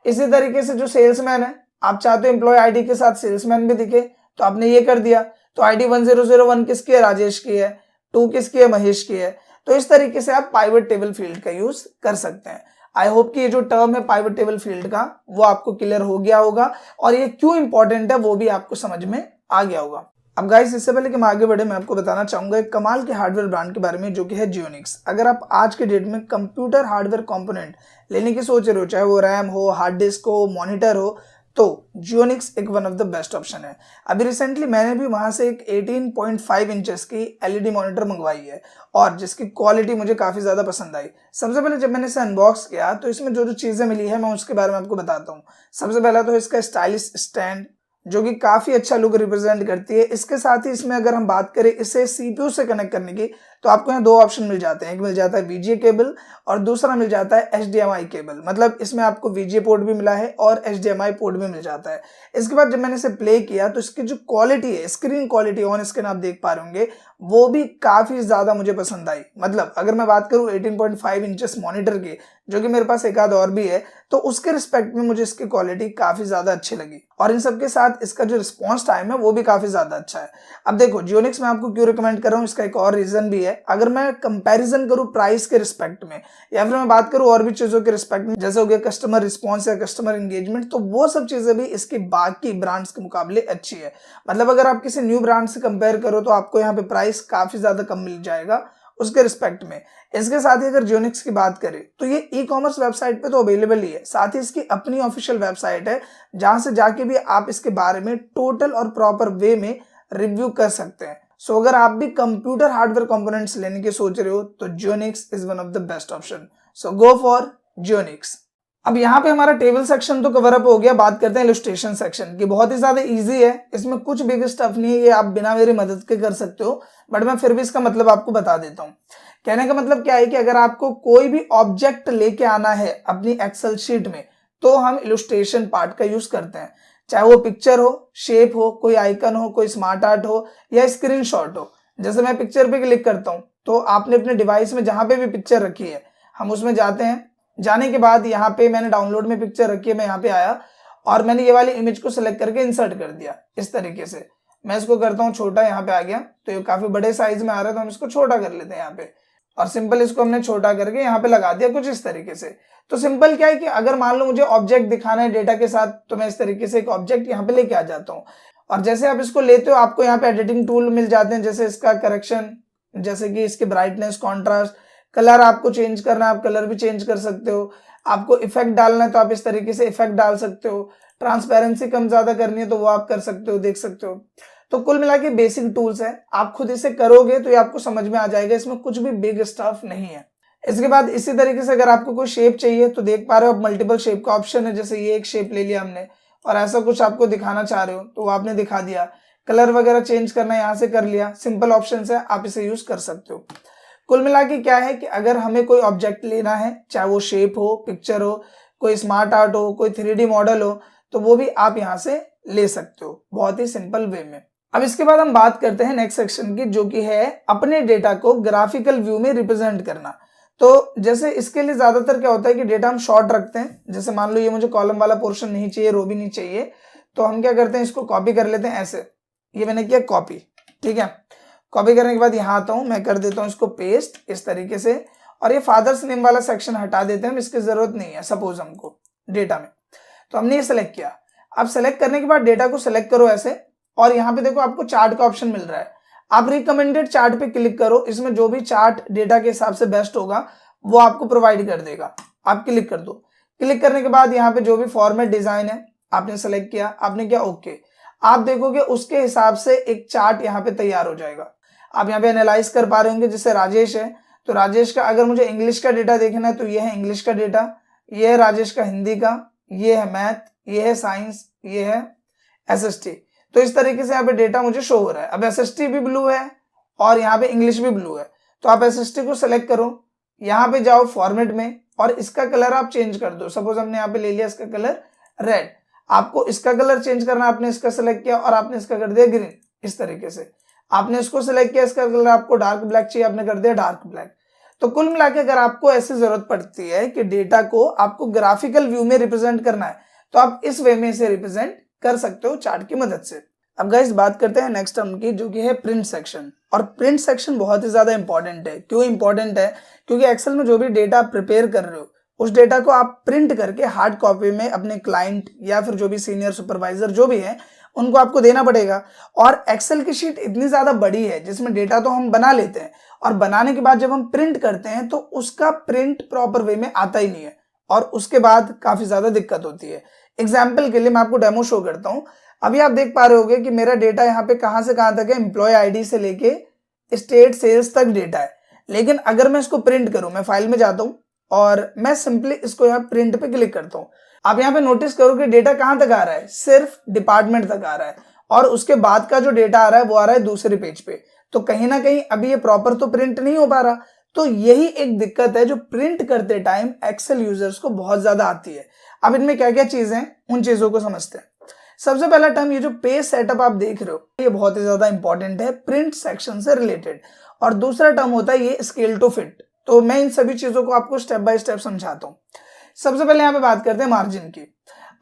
इसी तरीके से जो सेल्समैन है, आप चाहते हो एम्प्लॉय आईडी के साथ सेल्समैन भी दिखे, तो आपने ये कर दिया, तो आईडी 1001 किसकी है, राजेश की है, 2 किसकी है, महेश की है। तो इस तरीके से आप पाइवट टेबल फील्ड का यूज कर सकते हैं। आई होप कि ये जो टर्म है पाइवट टेबल फील्ड का वो आपको क्लियर हो गया होगा और ये क्यों इंपॉर्टेंट है वो भी आपको समझ में आ गया होगा। अब गाइस इससे पहले कि हम आगे बढ़े, मैं आपको बताना चाहूंगा एक कमाल के हार्डवेयर ब्रांड के बारे में जो कि है जियोनिक्स। अगर आप आज के डेट में कंप्यूटर हार्डवेयर कंपोनेंट लेने की सोच रहे हो, चाहे वो रैम हो, हार्ड डिस्क हो, मॉनिटर हो, तो जियोनिक्स एक one of the best option है। अभी रिसेंटली मैंने भी वहां से एक 18.5 इंचेस की एलईडी मॉनिटर मंगवाई है और जिसकी क्वालिटी मुझे काफी ज्यादा पसंद आई। सबसे पहले जब मैंने इसे अनबॉक्स किया तो इसमें जो जो चीजें मिली है मैं उसके बारे में आपको बताता हूँ। सबसे पहला तो इसका स्टाइलिश स्टैंड जो कि काफी अच्छा लुक रिप्रेजेंट करती है। इसके साथ ही इसमें अगर हम बात करें इसे सीपीयू से कनेक्ट करने की, तो आपको यहाँ 2 ऑप्शन मिल जाते हैं। एक मिल जाता है VGA केबल और दूसरा मिल जाता है HDMI केबल। मतलब इसमें आपको VGA पोर्ट भी मिला है और HDMI पोर्ट भी मिल जाता है। इसके बाद जब मैंने इसे प्ले किया तो इसकी जो क्वालिटी है, स्क्रीन क्वालिटी ऑन स्क्रीन आप देख पा रहे होंगे, वो भी काफी ज्यादा मुझे पसंद आई। मतलब अगर मैं बात करूँ 18.5 इंचेस मॉनिटर की, जो कि मेरे पास एक आध और भी है, तो उसके रिस्पेक्ट में मुझे इसकी क्वालिटी काफी ज्यादा अच्छी लगी। और इन सबके साथ इसका जो रिस्पॉन्स टाइम है वो भी काफी ज्यादा अच्छा है। अब देखो जियोनिक्स मैं आपको क्यों रिकमेंड कर रहा हूँ, इसका एक और रीजन भी है। अगर मैं कंपैरिजन करूँ प्राइस के रिस्पेक्ट में या फिर मैं बात करूँ और भी चीजों के रिस्पेक्ट में, जैसे हो गया कस्टमर रिस्पॉन्स या कस्टमर एंगेजमेंट, तो वो सब चीजें भी इसकी बाकी ब्रांड्स के मुकाबले अच्छी है। मतलब अगर आप किसी न्यू ब्रांड से कंपेयर करो तो आपको यहाँ पे प्राइस काफी ज्यादा कम मिल जाएगा उसके रिस्पेक्ट में। इसके साथ ही अगर जियोनिक्स की बात करें तो ये ई-कॉमर्स वेबसाइट पे तो अवेलेबल ही है, साथ ही इसकी अपनी ऑफिशियल वेबसाइट है जहां से जाके भी आप इसके बारे में टोटल और प्रॉपर वे में रिव्यू कर सकते हैं। सो अगर आप भी कंप्यूटर हार्डवेयर कंपोनेंट्स लेने की सोच रहे हो तो Geonix is one of the best option. So go for Geonix. अब यहाँ पे हमारा टेबल सेक्शन तो कवर अप हो गया, बात करते हैं इलस्ट्रेशन सेक्शन की। बहुत ही ज्यादा इजी है, इसमें कुछ बिग स्टफ नहीं है, ये आप बिना मेरी मदद के कर सकते हो, बट मैं फिर भी इसका मतलब आपको बता देता हूँ। कहने का मतलब क्या है कि अगर आपको कोई भी ऑब्जेक्ट लेके आना है अपनी एक्सेल शीट में तो हम इलस्ट्रेशन पार्ट का यूज करते हैं। चाहे वो पिक्चर हो, शेप हो, कोई आइकन हो, कोई स्मार्ट आर्ट हो या स्क्रीनशॉट हो। जैसे मैं पिक्चर पे क्लिक करता हूँ तो आपने अपने डिवाइस में जहां पे भी पिक्चर रखी है हम उसमें जाते हैं। जाने के बाद यहाँ पे मैंने डाउनलोड में पिक्चर रखी है, मैं यहाँ पे आया और मैंने ये वाली इमेज को सिलेक्ट करके इंसर्ट कर दिया इस तरीके से। मैं इसको करता हूँ छोटा, यहाँ पे आ गया तो ये काफी बड़े साइज में आ रहा है तो हम इसको छोटा कर लेते हैं यहाँ पे और सिंपल इसको हमने छोटा करके यहाँ पे लगा दिया कुछ इस तरीके से। तो सिंपल क्या है कि अगर मान लो मुझे ऑब्जेक्ट दिखाना है डेटा के साथ तो मैं इस तरीके से एक ऑब्जेक्ट यहाँ पे लेके आ जाता हूँ और जैसे आप इसको लेते हो आपको यहाँ पे एडिटिंग टूल मिल जाते हैं, जैसे इसका करेक्शन, जैसे कि इसके ब्राइटनेस, कॉन्ट्रास्ट, कलर आपको चेंज करना है आप कलर भी चेंज कर सकते हो, आपको इफेक्ट डालना है तो आप इस तरीके से इफेक्ट डाल सकते हो, ट्रांसपेरेंसी कम ज्यादा करनी है तो वो आप कर सकते हो, देख सकते हो। तो कुल मिला के बेसिक टूल्स है, आप खुद इसे करोगे तो ये आपको समझ में आ जाएगा, इसमें कुछ भी बिग स्टफ नहीं है। इसके बाद इसी तरीके से अगर आपको कोई शेप चाहिए तो देख पा रहे हो आप मल्टीपल शेप का ऑप्शन है, जैसे ये एक शेप ले लिया हमने और ऐसा कुछ आपको दिखाना चाह रहे हो तो वो आपने दिखा दिया। कलर वगैरह चेंज करना यहाँ से कर लिया, सिंपल ऑप्शन है, आप इसे यूज कर सकते हो। कुल मिला के क्या है कि अगर हमें कोई ऑब्जेक्ट लेना है, चाहे वो शेप हो, पिक्चर हो, कोई स्मार्ट आर्ट हो, कोई 3D मॉडल हो, तो वो भी आप यहाँ से ले सकते हो बहुत ही सिंपल वे में। अब इसके बाद हम बात करते हैं नेक्स्ट सेक्शन की, जो कि है अपने डेटा को ग्राफिकल व्यू में रिप्रेजेंट करना। तो जैसे इसके लिए ज्यादातर क्या होता है कि डेटा हम शॉर्ट रखते हैं, जैसे मान लो ये मुझे कॉलम वाला पोर्शन नहीं चाहिए, रो भी नहीं चाहिए, तो हम क्या करते हैं इसको कॉपी कर लेते हैं ऐसे। ये मैंने किया कॉपी, ठीक है। कॉपी करने के बाद यहाँ आता हूँ, मैं कर देता हूँ इसको पेस्ट इस तरीके से और ये फादर्स नेम वाला सेक्शन हटा देते हैं, इसकी जरूरत नहीं है सपोज हमको डेटा में। तो हमने ये सेलेक्ट किया। अब सेलेक्ट करने के बाद डेटा को सेलेक्ट करो ऐसे और यहाँ पे देखो आपको चार्ट का ऑप्शन मिल रहा है, आप रिकमेंडेड चार्ट पे क्लिक करो, इसमें जो भी चार्ट डेटा के हिसाब से बेस्ट होगा वो आपको प्रोवाइड कर देगा। आप क्लिक कर दो। क्लिक करने के बाद यहाँ पे जो भी फॉर्मेट डिजाइन है आपने सेलेक्ट किया, आपने क्या ओके, आप देखोगे उसके हिसाब से एक चार्ट यहाँ पे तैयार हो जाएगा। आप यहाँ पे एनालाइज कर पा रहे होंगे, जैसे राजेश है तो राजेश का अगर मुझे इंग्लिश का डेटा देखना है तो ये है इंग्लिश का डेटा, ये है राजेश का हिंदी का, ये है मैथ, ये है साइंस, ये है SST। तो इस तरीके से यहाँ पे डेटा मुझे शो हो रहा है। अब SST भी ब्लू है और यहाँ पे इंग्लिश भी ब्लू है, तो आप SST को सेलेक्ट करो, यहाँ पे जाओ फॉर्मेट में और इसका कलर आप चेंज कर दो। सपोज हमने यहाँ पे ले लिया इसका कलर रेड, आपको इसका कलर चेंज करना, आपने इसका सेलेक्ट किया और आपने इसका कर दिया ग्रीन इस तरीके से। आपने इसको सेलेक्ट किया, इसका कलर आपको डार्क ब्लैक चाहिए, आपने कर दिया डार्क ब्लैक। तो कुल मिला के अगर आपको ऐसी जरूरत पड़ती है कि डेटा को आपको ग्राफिकल व्यू में रिप्रेजेंट करना है तो आप इस वे में इसे रिप्रेजेंट कर सकते हो चार्ट की मदद से। अब गाइस बात करते हैं नेक्स्ट टर्म की, जो कि है प्रिंट सेक्शन। और प्रिंट सेक्शन बहुत ही ज्यादा इंपॉर्टेंट है। क्यों इंपॉर्टेंट है? क्योंकि एक्सेल में जो भी डेटा प्रिपेयर कर रहे हो उस डेटा को आप प्रिंट करके हार्ड कॉपी में अपने क्लाइंट या फिर जो भी सीनियर सुपरवाइजर जो भी है उनको आपको देना पड़ेगा। और एक्सेल की शीट इतनी ज्यादा बड़ी है जिसमें डेटा तो हम बना लेते हैं और बनाने के बाद जब हम प्रिंट करते हैं तो उसका प्रिंट प्रॉपर वे में आता ही नहीं है और उसके बाद काफी ज्यादा दिक्कत होती है। एग्जाम्पल के लिए मैं आपको डेमो शो करता हूँ। अभी आप देख पा रहे होगे कि मेरा डेटा यहाँ पे कहाँ से कहाँ तक है, एम्प्लॉय आईडी से लेके स्टेट सेल्स तक डेटा है। लेकिन अगर मैं इसको प्रिंट करूं, मैं फाइल में जाता हूं और मैं सिंपली इसको यहाँ प्रिंट पे क्लिक करता हूं, आप यहाँ पे नोटिस करो कि डेटा कहाँ तक आ रहा है, सिर्फ डिपार्टमेंट तक आ रहा है और उसके बाद का जो डेटा आ रहा है वो आ रहा है दूसरे पेज पे। तो कहीं ना कहीं अभी ये प्रॉपर तो प्रिंट नहीं हो पा रहा। तो यही एक दिक्कत है जो प्रिंट करते टाइम एक्सेल यूजर्स को बहुत ज्यादा आती है। अब इनमें क्या क्या चीजें हैं उन चीजों को समझते हैं। सबसे पहला टर्म ये जो पेज सेटअप आप देख रहे हो ये बहुत ही ज्यादा इंपॉर्टेंट है प्रिंट सेक्शन से रिलेटेड। और दूसरा टर्म होता है ये स्केल टू फिट। तो मैं इन सभी चीजों को आपको स्टेप बाय स्टेप समझाता हूँ। सबसे पहले यहाँ पे बात करते हैं मार्जिन की।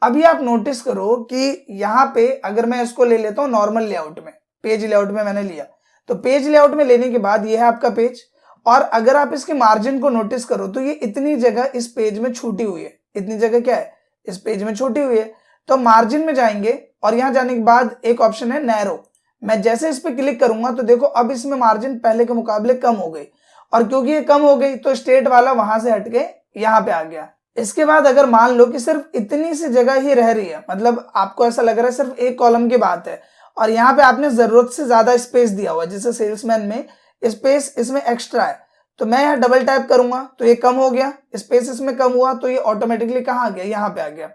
अभी आप नोटिस करो कि यहाँ पे अगर मैं इसको ले लेता हूँ नॉर्मल लेआउट में, पेज लेआउट में मैंने लिया, तो पेज लेआउट में लेने के बाद ये है आपका पेज। और अगर आप इसके मार्जिन को नोटिस करो तो ये इतनी जगह इस पेज में छूटी हुई है, इतनी जगह क्या है इस पेज में छूटी हुई है। तो मार्जिन में जाएंगे और यहां जाने के बाद एक ऑप्शन है नैरो। मैं जैसे इस पे क्लिक करूंगा तो देखो अब इसमें मार्जिन पहले के मुकाबले कम हो गई और क्योंकि ये कम हो गई तो स्टेट वाला वहां से हट के यहाँ पे आ गया। इसके बाद अगर मान लो कि सिर्फ इतनी सी जगह ही रह रही है, मतलब आपको ऐसा लग रहा है सिर्फ एक कॉलम की बात है और यहाँ पे आपने जरूरत से ज्यादा स्पेस दिया हुआ है, जैसे सेल्समैन में स्पेस इसमें एक्स्ट्रा है, तो मैं यहाँ डबल टाइप करूंगा तो ये कम हो गया, स्पेस इसमें कम हुआ तो ये ऑटोमेटिकली कहाँ आ गया, यहाँ पे आ गया।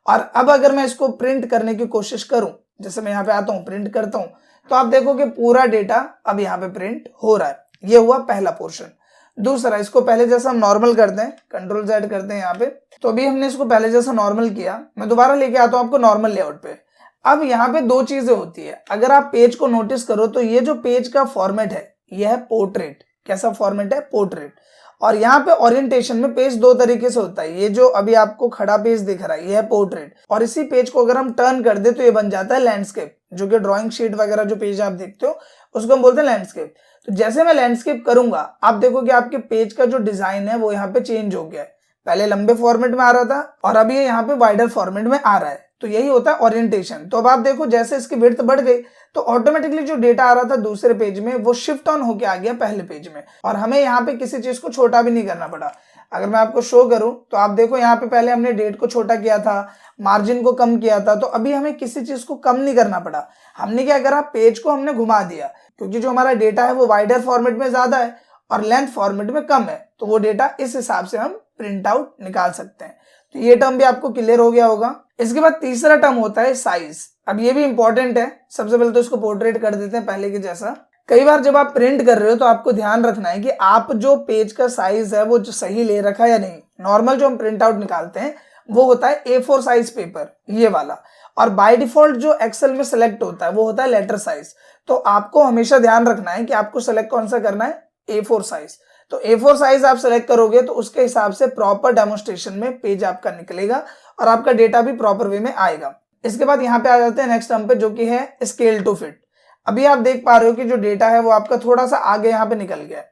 और अब अगर मैं इसको प्रिंट करने की कोशिश करूं, जैसे मैं यहाँ पे आता हूँ प्रिंट करता हूं, तो आप देखो कि पूरा डेटा अब यहाँ पे प्रिंट हो रहा है। ये हुआ पहला पोर्शन। दूसरा, इसको पहले जैसा हम नॉर्मल करते हैं, कंट्रोल Z करते हैं यहाँ पे, तो अभी हमने इसको पहले जैसा नॉर्मल किया। मैं दोबारा लेके आता हूँ आपको नॉर्मल लेआउट पे। अब यहाँ पे दो चीजें होती है, अगर आप पेज को नोटिस करो तो ये जो पेज का फॉर्मेट है यह है पोर्ट्रेट। कैसा फॉर्मेट है? पोर्ट्रेट। और यहाँ पे ओरिएंटेशन में पेज दो तरीके से होता है, ये जो अभी आपको खड़ा पेज दिख रहा है यह है पोर्ट्रेट, और इसी पेज को अगर हम टर्न कर दे तो ये बन जाता है लैंडस्केप, जो कि ड्राइंग शीट वगैरह जो पेज आप देखते हो उसको हम बोलते हैं लैंडस्केप। तो जैसे मैं लैंडस्केप करूंगा आप देखोगे आपके पेज का जो डिजाइन है वो यहाँ पे चेंज हो गया है, पहले लंबे फॉर्मेट में आ रहा था और अब ये यहाँ पे वाइडर फॉर्मेट में आ रहा है, तो यही होता है ओरिएंटेशन। तो अब आप देखो जैसे इसकी विड्थ बढ़ गई तो ऑटोमेटिकली जो डेटा आ रहा था दूसरे पेज में वो शिफ्ट ऑन होके आ गया पहले पेज में, और हमें यहाँ पे किसी चीज को छोटा भी नहीं करना पड़ा। अगर मैं आपको शो करूं तो आप देखो यहाँ पे पहले हमने डेट को छोटा किया था, मार्जिन को कम किया था, तो अभी हमें किसी चीज को कम नहीं करना पड़ा। हमने क्या करा, पेज को हमने घुमा दिया, क्योंकि जो हमारा डेटा है वो वाइडर फॉर्मेट में ज्यादा है और लेंथ फॉर्मेट में कम है, तो वो डेटा इस हिसाब से हम प्रिंट आउट निकाल सकते हैं। तो ये टर्म भी आपको क्लियर हो गया होगा। इसके बाद तीसरा टर्म होता है साइज। अब ये भी इंपॉर्टेंट है। सबसे पहले तो इसको पोर्ट्रेट कर देते हैं पहले के जैसा। कई बार जब आप प्रिंट कर रहे हो तो आपको ध्यान रखना है कि आप जो पेज का साइज है वो जो सही ले रखा है या नहीं। नॉर्मल जो हम प्रिंट आउट निकालते हैं वो होता है A4 साइज पेपर, ये वाला, और बाय डिफॉल्ट जो एक्सेल में सेलेक्ट होता है वो होता है लेटर साइज। तो आपको हमेशा ध्यान रखना है कि आपको सेलेक्ट कौन सा करना है, A4 साइज। तो A4 साइज आप सेलेक्ट करोगे तो उसके हिसाब से प्रॉपर डेमोन्स्ट्रेशन में पेज आपका निकलेगा और आपका डेटा भी प्रॉपर वे में आएगा। इसके बाद यहाँ पे आ जाते हैं नेक्स्ट टर्म पे, जो कि है स्केल टू फिट। अभी आप देख पा रहे हो कि जो डेटा है वो आपका थोड़ा सा आगे यहाँ पे निकल गया है।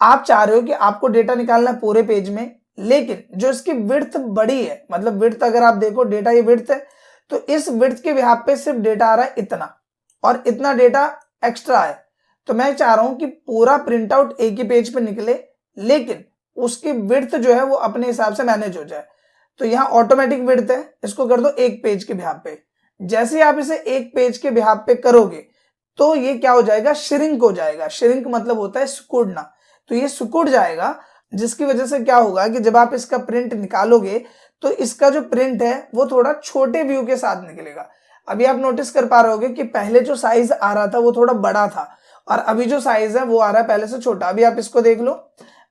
आप चाह रहे हो कि आपको डेटा निकालना है पूरे पेज में, लेकिन जो इसकी विड्थ बड़ी है, मतलब विड्थ अगर आप देखो डेटा ये विड्थ है, तो इस विड्थ के बिहाफ पे सिर्फ डेटा आ रहा है इतना, और इतना डेटा एक्स्ट्रा है। तो मैं चाह रहा हूं कि पूरा प्रिंट आउट एक ही पेज पे निकले, लेकिन उसकी विड्थ जो है वो अपने हिसाब से मैनेज हो जाए। तो यहाँ ऑटोमेटिक विड्थ है, इसको कर दो एक पेज के बिहाफ पे। जैसे ही आप इसे एक पेज के बिहाफ पे करोगे तो ये क्या हो जाएगा, श्रिंक हो जाएगा। श्रिंक मतलब होता है सिकुड़ना। तो ये सिकुड़ जाएगा, जिसकी वजह से क्या होगा कि जब आप इसका प्रिंट निकालोगे तो इसका जो प्रिंट है वो थोड़ा छोटे व्यू के साथ निकलेगा। अभी आप नोटिस कर पा रहे होगे कि पहले जो साइज आ रहा था वो थोड़ा बड़ा था और अभी जो साइज है वो आ रहा है पहले से छोटा। अभी आप इसको देख लो,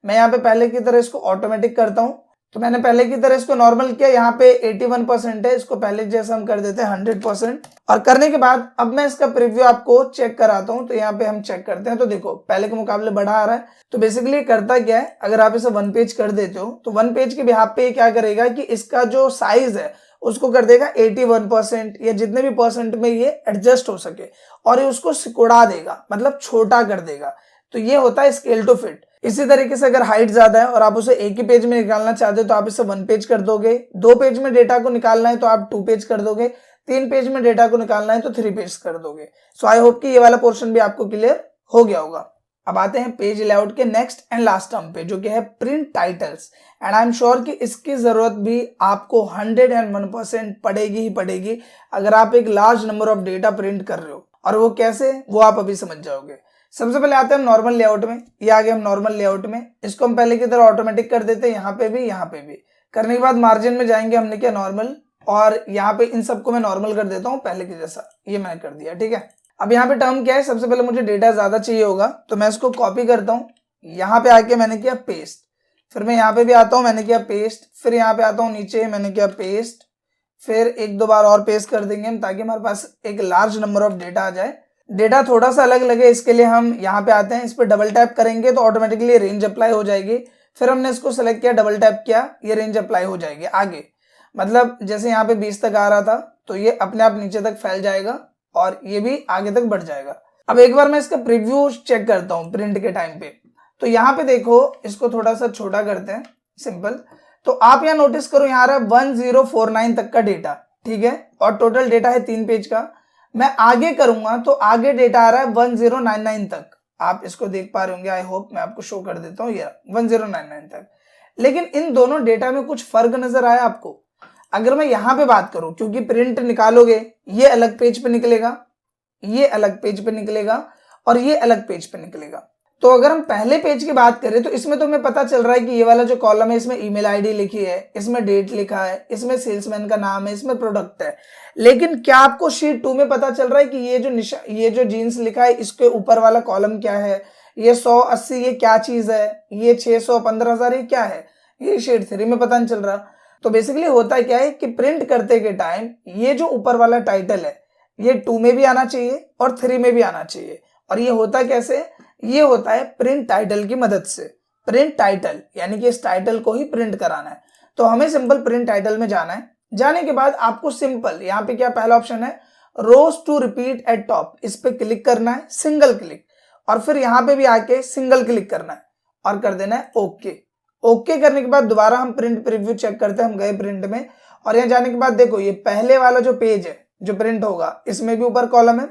मैं यहाँ पे पहले की तरह इसको ऑटोमेटिक करता हूँ। तो मैंने पहले की तरह इसको नॉर्मल किया, यहाँ पे 81% है, इसको पहले जैसा हम कर देते हैं 100%। और करने के बाद अब मैं इसका प्रीव्यू आपको चेक कराता हूँ। तो यहाँ पे हम चेक करते हैं, तो देखो पहले के मुकाबले बड़ा आ रहा है। तो बेसिकली करता क्या है, अगर आप इसे 1 पेज कर देते हो तो 1 पेज के बिहाफ पे क्या करेगा कि इसका जो साइज है उसको कर देगा 81% या जितने भी परसेंट में ये एडजस्ट हो सके, और ये उसको सिकुड़ा देगा, मतलब छोटा कर देगा। तो ये होता है स्केल टू फिट। इसी तरीके से अगर हाइट ज्यादा है और आप उसे एक ही पेज में निकालना चाहते हो तो आप इसे 1 पेज कर दोगे। 2 पेज में डेटा को निकालना है तो आप 2 पेज कर दोगे। 3 पेज में डेटा को निकालना है तो 3 पेज कर दोगे। सो आई होप कि ये वाला पोर्शन भी आपको क्लियर हो गया होगा। अब आते हैं पेज लेआउट के नेक्स्ट एंड लास्ट टर्म पे, जो कि है print titles. And I am sure कि इसकी जरूरत भी आपको 101% पड़ेगी ही पड़ेगी अगर आप एक large number of data print कर रहे हो। और वो कैसे, वो आप अभी समझ जाओगे। सबसे पहले आते हैं हम नॉर्मल लेआउट में। ये आ गए हम नॉर्मल लेआउट में, इसको हम पहले की तरह ऑटोमेटिक कर देते हैं, यहाँ पे भी यहाँ पे भी। करने के बाद मार्जिन में जाएंगे, हमने किया नॉर्मल, और यहाँ पे इन सबको मैं नॉर्मल कर देता हूँ पहले के जैसा। ये मैंने कर दिया, ठीक है। अब यहाँ पे टर्म क्या है, सबसे पहले मुझे डेटा ज्यादा चाहिए होगा तो मैं इसको कॉपी करता हूँ। यहाँ पे आके मैंने किया पेस्ट, फिर मैं यहाँ पे भी आता हूँ, मैंने किया पेस्ट, फिर यहाँ पे आता हूँ नीचे, मैंने किया पेस्ट, फिर 1-2 बार और पेस्ट कर देंगे हम, ताकि हमारे पास एक लार्ज नंबर ऑफ डेटा आ जाए। डेटा थोड़ा सा अलग लगे इसके लिए हम यहाँ पे आते हैं, इस पर डबल टैप करेंगे तो ऑटोमेटिकली रेंज अप्लाई हो जाएगी। फिर हमने इसको सेलेक्ट किया, डबल टैप किया, ये रेंज अप्लाई हो जाएगी आगे। मतलब जैसे यहाँ पे 20 तक आ रहा था तो ये अपने आप नीचे तक फैल जाएगा और ये भी आगे तक बढ़ जाएगा। अब एक बार मैं इसका प्रीव्यू चेक करता हूँ प्रिंट के टाइम पे। तो यहाँ पे देखो, इसको थोड़ा सा छोटा करते हैं, सिंपल। तो आप यहाँ नोटिस करो, यहाँ आ रहा है 1049 तक का डेटा, ठीक है, और टोटल डेटा है 3 पेज का। मैं आगे करूंगा तो आगे डेटा आ रहा है 1099 तक। आप इसको देख पा रहे होंगे, आई होप। मैं आपको शो कर देता हूँ, ये 1099 तक। लेकिन इन दोनों डेटा में कुछ फर्क नजर आया आपको? अगर मैं यहाँ पे बात करूं, क्योंकि प्रिंट निकालोगे, ये अलग पेज पे निकलेगा, ये अलग पेज पे निकलेगा, और ये अलग पेज पे निकलेगा। तो अगर हम पहले पेज की बात करें तो इसमें तो हमें पता चल रहा है कि ये वाला जो कॉलम है इसमें ईमेल आईडी लिखी है, इसमें डेट लिखा है, इसमें सेल्समैन का नाम है, इसमें प्रोडक्ट है। लेकिन क्या आपको शीट 2 में पता चल रहा है कि ये जो जीन्स लिखा है इसके ऊपर वाला कॉलम क्या है, ये 180 ये क्या चीज है, ये 600 15,000 ये क्या है? ये शीट 3 में पता नहीं चल रहा। तो बेसिकली होता क्या है कि प्रिंट करते के टाइम ये जो ऊपर वाला टाइटल है, ये 2 में भी आना चाहिए और 3 में भी आना चाहिए। और ये होता कैसे? ये होता है प्रिंट टाइटल की मदद से। प्रिंट टाइटल यानी कि इस टाइटल को ही प्रिंट कराना है। तो हमें सिंपल प्रिंट टाइटल में जाना है। जाने के बाद आपको सिंपल यहाँ पे क्या पहला ऑप्शन है, रोज टू रिपीट एट टॉप, इस पे क्लिक करना है, सिंगल क्लिक, और फिर यहाँ पे भी आके सिंगल क्लिक करना है और कर देना है ओके। ओके करने के बाद दोबारा हम प्रिंट प्रीव्यू चेक करते हैं। हम गए प्रिंट में और यहाँ जाने के बाद देखो ये पहले वाला जो पेज है जो प्रिंट होगा इसमें भी ऊपर कॉलम है।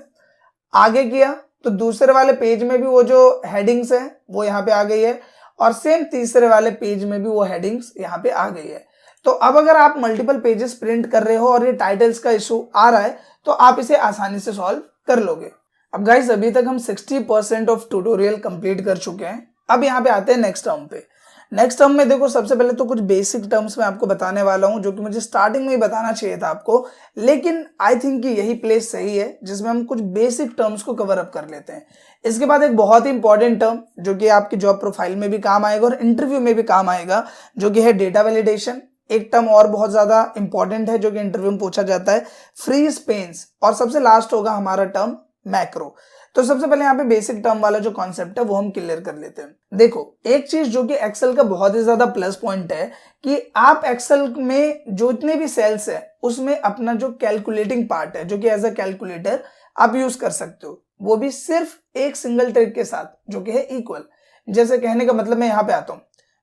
आगे किया तो दूसरे वाले पेज में भी वो जो हेडिंग्स है वो यहाँ पे आ गई है और सेम तीसरे वाले पेज में भी वो हेडिंग्स यहाँ पे आ गई है। तो अब अगर आप मल्टीपल पेजेस प्रिंट कर रहे हो और ये टाइटल्स का इशू आ रहा है तो आप इसे आसानी से सॉल्व कर लोगे। अब गाइस अभी तक हम 60% ऑफ ट्यूटोरियल कंप्लीट कर चुके हैं। अब यहाँ पे आते हैं नेक्स्ट टर्म पे। नेक्स्ट टर्म में देखो सबसे पहले तो कुछ बेसिक टर्म्स मैं आपको बताने वाला हूँ जो कि मुझे स्टार्टिंग में ही बताना चाहिए था आपको, लेकिन आई थिंक कि यही प्लेस सही है जिसमें हम कुछ बेसिक टर्म्स को कवर अप कर लेते हैं। इसके बाद एक बहुत ही इंपॉर्टेंट टर्म जो कि आपकी जॉब प्रोफाइल में भी काम आएगा और इंटरव्यू में भी काम आएगा, जो कि है डेटा वैलिडेशन। एक टर्म और बहुत ज्यादा इंपॉर्टेंट है जो कि इंटरव्यू में पूछा जाता है, फ्री स्पेस। और सबसे लास्ट होगा हमारा टर्म मैक्रो। तो सबसे पहले यहाँ पे बेसिक टर्म वाला जो कॉन्सेप्ट है वो हम क्लियर कर लेते हैं। देखो एक चीज जो कि एक्सेल का बहुत ही ज्यादा प्लस पॉइंट है कि आप एक्सेल में जो इतने भी सेल्स है उसमें अपना जो कैलकुलेटिंग पार्ट है जो कि एज अ कैलकुलेटर आप यूज कर सकते हो, वो भी सिर्फ एक सिंगल ट्रिक के साथ जो कि है इक्वल। जैसे कहने का मतलब मैं यहाँ पे आता हूँ,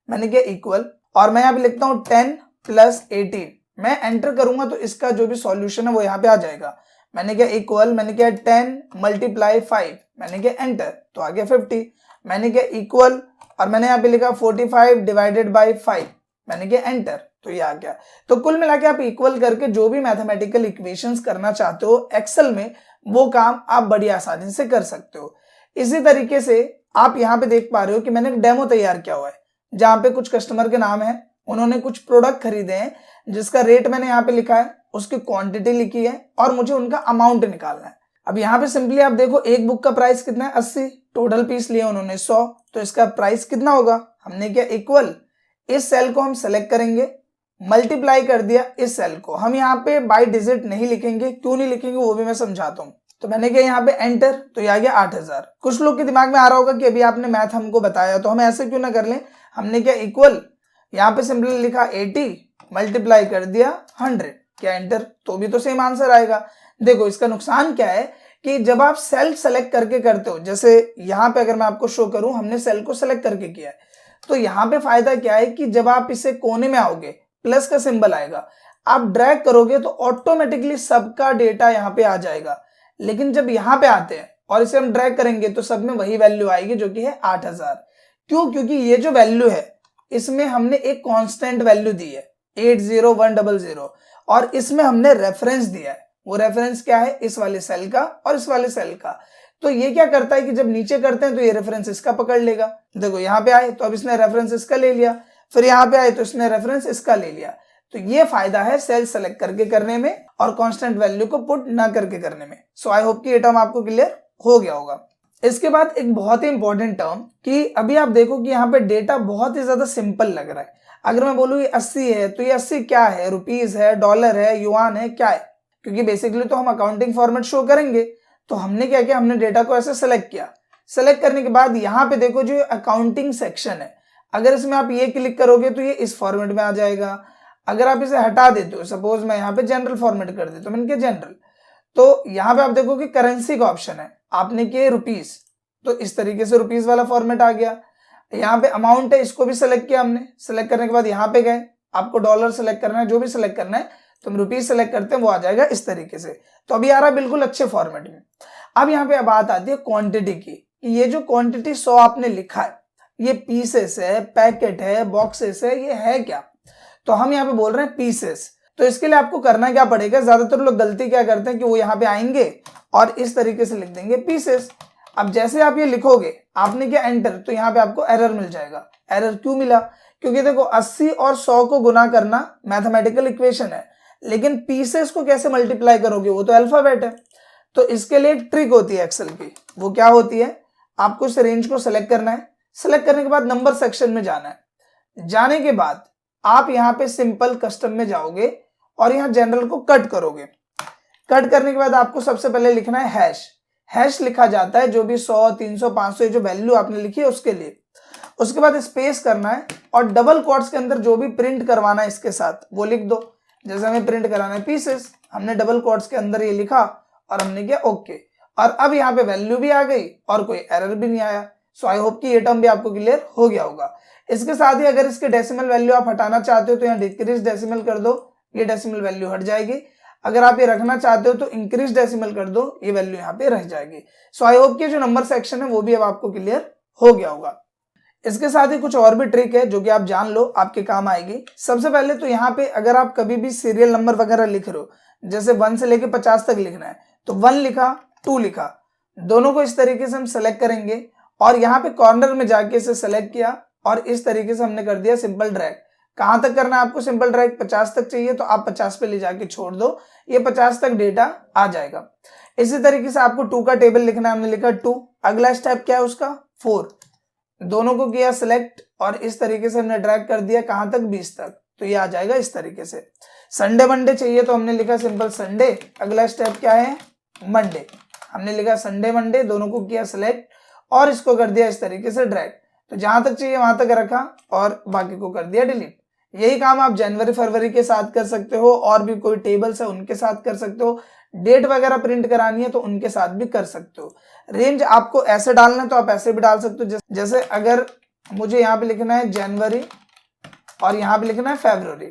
मैंने किया इक्वल और मैं यहाँ पे लिखता हूँ 10 + 18। मैं एंटर करूंगा तो इसका जो भी सॉल्यूशन है वो यहाँ पे आ जाएगा। मैंने किया इक्वल, मैंने किया 10 × 5, मैंने किया एंटर तो आ गया 50। मैंने किया इक्वल और मैंने यहाँ पे लिखा 45 / 5, मैंने किया एंटर तो ये आ गया। तो कुल मिला के आप इक्वल करके जो भी मैथमेटिकल इक्वेशंस करना चाहते हो एक्सेल में वो काम आप बड़ी आसानी से कर सकते हो। इसी तरीके से आप यहाँ पे देख पा रहे हो कि मैंने एक डेमो तैयार किया हुआ है जहाँ पे कुछ कस्टमर के नाम है, उन्होंने कुछ प्रोडक्ट खरीदे हैं जिसका रेट मैंने यहाँ पे लिखा है, उसकी क्वांटिटी लिखी है और मुझे उनका अमाउंट निकालना है। अब यहाँ पे सिंपली आप देखो एक बुक का प्राइस कितना है 80, टोटल पीस लिए उन्होंने 100, तो इसका प्राइस कितना होगा? हमने किया इक्वल, इस सेल को हम सेलेक्ट करेंगे, मल्टीप्लाई कर दिया इस सेल को। हम यहाँ पे बाय डिजिट नहीं लिखेंगे, क्यों नहीं लिखेंगे वो भी मैं समझाता हूँ। तो मैंने किया यहाँ पे एंटर तो ये आ गया 8000। कुछ लोग के दिमाग में आ रहा होगा कि अभी आपने मैथ हमको बताया तो हम ऐसे क्यों ना कर लें। हमने किया इक्वल, यहाँ पे सिंपली लिखा 80, मल्टीप्लाई कर दिया 100, क्या एंटर तो भी तो सेम आंसर आएगा। देखो इसका नुकसान क्या है कि जब आप सेल सेलेक्ट करके करते हो, जैसे यहाँ पे अगर मैं आपको शो करूं हमने सेल को सेलेक्ट करके किया है, तो यहाँ पे फायदा क्या है कि जब आप इसे कोने में आओगे प्लस का सिंबल आएगा, आप ड्रैग करोगे तो ऑटोमेटिकली सबका डेटा यहाँ पे आ जाएगा। लेकिन जब यहाँ पे आते हैं और इसे हम ड्रैग करेंगे तो सब में वही वैल्यू आएगी जो कि है 8000। क्यों? क्योंकि ये जो वैल्यू है इसमें हमने एक कांस्टेंट वैल्यू दी है 80100 और इसमें हमने रेफरेंस दिया है। वो रेफरेंस क्या है? इस वाले सेल का और इस वाले सेल का। तो ये क्या करता है कि जब नीचे करते हैं तो ये रेफरेंस इसका पकड़ लेगा। देखो यहाँ पे आए तो अब इसने रेफरेंस इसका ले लिया, फिर यहाँ पे आए तो इसने रेफरेंस इसका ले लिया। तो ये फायदा है सेल सेलेक्ट करके करने में और कांस्टेंट वैल्यू को पुट ना करके करने में। सो आई होप कि ये टर्म आपको क्लियर हो गया होगा। इसके बाद एक बहुत ही इंपॉर्टेंट टर्म कि अभी आप देखो कि यहाँ पे डेटा बहुत ही ज्यादा सिंपल लग रहा है। अगर मैं बोलूँ ये 80 है तो ये 80 क्या है? रुपीज है, डॉलर है, युआन है, क्या है? क्योंकि बेसिकली तो हम अकाउंटिंग फॉर्मेट शो करेंगे। तो हमने क्या किया, हमने डेटा को ऐसे सेलेक्ट किया। सेलेक्ट करने के बाद यहाँ पे देखो जो अकाउंटिंग सेक्शन है, अगर इसमें आप ये क्लिक करोगे तो ये इस फॉर्मेट में आ जाएगा। अगर आप इसे हटा देते हो, सपोज मैं यहाँ पे जनरल फॉर्मेट कर देता हूँ, मैंने किया जनरल, तो यहाँ पे आप देखो कि करेंसी का ऑप्शन है, आपने किया रुपीज, तो इस तरीके से रुपीज वाला फॉर्मेट आ गया। यहाँ पे अमाउंट है, इसको भी सिलेक्ट किया हमने। सेलेक्ट करने के बाद यहाँ पे गए, आपको डॉलर सेलेक्ट करना है, जो भी सिलेक्ट करना है, तो हम रुपीज सेलेक्ट करते हैं, वो आ जाएगा इस तरीके से। तो अभी आ रहा है बिल्कुल अच्छे फॉर्मेट में। अब यहाँ पे बात आती है क्वांटिटी की। ये जो क्वांटिटी 100 आपने लिखा है, ये पीसेस है, पैकेट है, बॉक्सेस है, ये है क्या? तो हम यहाँ पे बोल रहे हैं पीसेस। तो इसके लिए आपको करना क्या पड़ेगा, ज्यादातर लोग गलती क्या करते हैं कि वो यहाँ पे आएंगे और इस तरीके से लिख देंगे पीसेस। अब जैसे आप ये लिखोगे, आपने क्या एंटर, तो यहाँ पे आपको एरर मिल जाएगा। एरर क्यों मिला? क्योंकि देखो 80 और 100 को गुना करना मैथमेटिकल इक्वेशन है, लेकिन पीसेस को कैसे मल्टीप्लाई करोगे, वो तो अल्फाबेट है। तो इसके लिए एक ट्रिक होती है एक्सेल की। वो क्या होती है, आपको इस रेंज को सेलेक्ट करना है। सेलेक्ट करने के बाद नंबर सेक्शन में जाना है। जाने के बाद आप यहाँ पे सिंपल कस्टम में जाओगे और यहाँ जनरल को कट करोगे। कट करने के बाद आपको सबसे पहले लिखना है हैश। हैश लिखा जाता है जो भी 100, 300, 500 जो वैल्यू आपने लिखी है उसके लिए। उसके बाद स्पेस करना है और डबल कोट्स के अंदर जो भी प्रिंट करवाना है इसके साथ वो लिख दो। जैसे हमें प्रिंट कराना है पीसेस, हमने डबल कोट्स के अंदर ये लिखा और हमने किया ओके। और अब यहाँ पे वैल्यू भी आ गई और कोई एरर भी नहीं आया। सो आई होप कि ये टर्म भी आपको क्लियर हो गया होगा। इसके साथ ही अगर इसके डेसिमल वैल्यू आप हटाना चाहते हो तो यहाँ डिक्रीज डेसिमल कर दो, ये डेसिमल वैल्यू हट जाएगी। अगर आप ये रखना चाहते हो तो इंक्रीज डेसिमल कर दो, ये वैल्यू यहाँ पे रह जाएगी। सो आई होप कि जो नंबर सेक्शन है वो भी अब आपको क्लियर हो गया होगा। इसके साथ ही कुछ और भी ट्रिक है जो कि आप जान लो, आपके काम आएगी। सबसे पहले तो यहाँ पे अगर आप कभी भी सीरियल नंबर वगैरह लिख रहे हो, जैसे 1 से लेके 50 तक लिखना है, तो 1 लिखा 2 लिखा, दोनों को इस तरीके से हम सेलेक्ट करेंगे और यहाँ पे कॉर्नर में जाके इसे सेलेक्ट किया और इस तरीके से हमने कर दिया सिंपल ड्रैग। कहां तक करना है आपको सिंपल ड्रैग? 50 तक चाहिए तो आप 50 पे ले जाके छोड़ दो, ये 50 तक डेटा आ जाएगा। इसी तरीके से आपको 2 का टेबल लिखना है, हमने लिखा 2। अगला स्टेप क्या है उसका? 4। दोनों को किया सिलेक्ट और इस तरीके से हमने ड्रैग कर दिया कहां तक? 20 तक, तो ये आ जाएगा इस तरीके से। संडे मंडे चाहिए तो हमने लिखा सिंपल संडे। अगला स्टेप क्या है? मंडे। हमने लिखा संडे मंडे, दोनों को किया सिलेक्ट और इसको कर दिया इस तरीके से ड्रैग। तो जहां तक चाहिए वहां तक रखा और बाकी को कर दिया डिलीट। यही काम आप जनवरी फरवरी के साथ कर सकते हो और भी कोई टेबल्स है उनके साथ कर सकते हो। डेट वगैरह प्रिंट करानी है तो उनके साथ भी कर सकते हो। रेंज आपको ऐसे डालना है तो आप ऐसे भी डाल सकते हो। जैसे अगर मुझे यहाँ पे लिखना है जनवरी और यहाँ पे लिखना है फरवरी,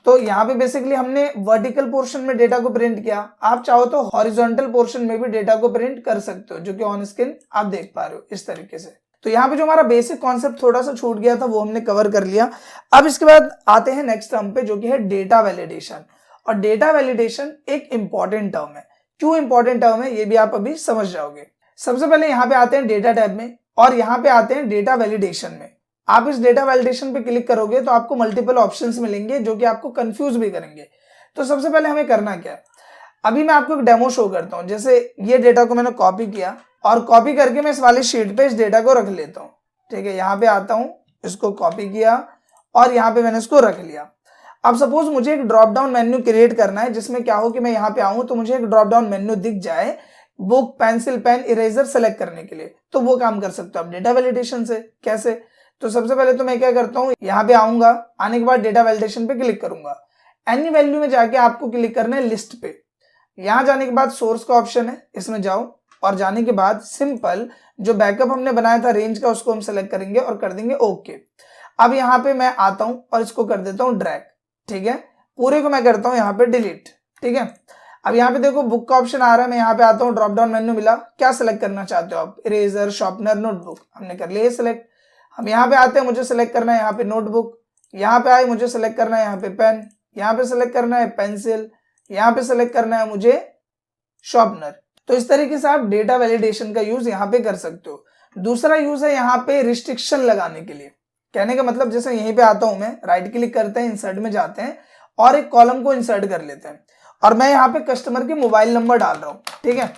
तो यहाँ पे बेसिकली हमने वर्टिकल पोर्शन में डेटा को प्रिंट किया। आप चाहो तो हॉरिजॉन्टल पोर्शन में भी डेटा को प्रिंट कर सकते हो, जो कि ऑन स्क्रीन आप देख पा रहे हो इस तरीके से। तो यहाँ पे जो हमारा बेसिक कॉन्सेप्ट थोड़ा सा छूट गया था वो हमने कवर कर लिया। अब इसके बाद आते हैं नेक्स्ट टर्म पे जो कि है डेटा वैलिडेशन। और डेटा वैलिडेशन एक इंपॉर्टेंट टर्म है। क्यों इंपॉर्टेंट टर्म है ये भी आप अभी समझ जाओगे। सबसे पहले यहाँ पे आते हैं डेटा टैब में और यहाँ पे आते हैं डेटा वैलिडेशन में। आप इस डेटा वैलिडेशन पे क्लिक करोगे तो आपको मल्टीपल ऑप्शंस मिलेंगे जो कि आपको कंफ्यूज भी करेंगे। तो सबसे पहले हमें करना क्या है, अभी मैं आपको एक डेमो शो करता हूँ। जैसे ये डेटा को मैंने कॉपी किया और कॉपी करके मैं इस वाली शीट पे इस डेटा को रख लेता हूँ। ठीक है, यहाँ पे आता हूँ, इसको कॉपी किया और यहाँ पे मैंने इसको रख लिया। अब सपोज मुझे एक ड्रॉप डाउन मेन्यू क्रिएट करना है जिसमें क्या हो कि मैं यहाँ पे आऊँ तो मुझे एक ड्रॉप डाउन मेन्यू दिख जाए book, pencil, pen, eraser select करने के लिए। तो वो काम कर सकते हो आप डेटा वैलिडेशन से। कैसे? तो सबसे पहले तो मैं क्या करता हूँ, यहाँ पे आऊंगा, आने के बाद डेटा वैलिडेशन पे क्लिक करूंगा। एनी वैल्यू में जाके आपको क्लिक करना है लिस्ट पे। यहाँ जाने के बाद सोर्स का ऑप्शन है, इसमें जाओ और जाने के बाद सिंपल जो बैकअप हमने बनाया था रेंज का उसको हम सेलेक्ट करेंगे और कर देंगे ओके। अब यहाँ पे मैं आता हूँ और इसको कर देता हूँ ड्रैग। ठीक है, पूरे को मैं करता हूँ यहाँ पे डिलीट। ठीक है, अब यहाँ पे देखो बुक का ऑप्शन आ रहा है, मैं यहाँ पे आता हूँ, ड्रॉप डाउन मेन्यू मिला, क्या सिलेक्ट करना चाहते हो आप? Eraser, sharpener, notebook. हमने कर लिया सिलेक्ट। हम यहाँ पे आते हैं, मुझे सिलेक्ट करना है यहाँ पे नोटबुक, यहाँ पे आए मुझे सिलेक्ट करना है यहाँ पे पेन, यहाँ पे सिलेक्ट करना है पेंसिल, यहाँ पे सिलेक्ट करना है मुझे शार्पनर। तो इस तरीके से आप डेटा वैलिडेशन का यूज यहाँ पे कर सकते हो। दूसरा यूज है यहाँ पे रिस्ट्रिक्शन लगाने के लिए। कहने का मतलब जैसे यहीं पे आता हूं मैं, राइट क्लिक करते हैं, इंसर्ट में जाते हैं और एक कॉलम को इंसर्ट कर लेते हैं और मैं यहाँ पे कस्टमर के मोबाइल नंबर डाल रहा हूँ। ठीक है,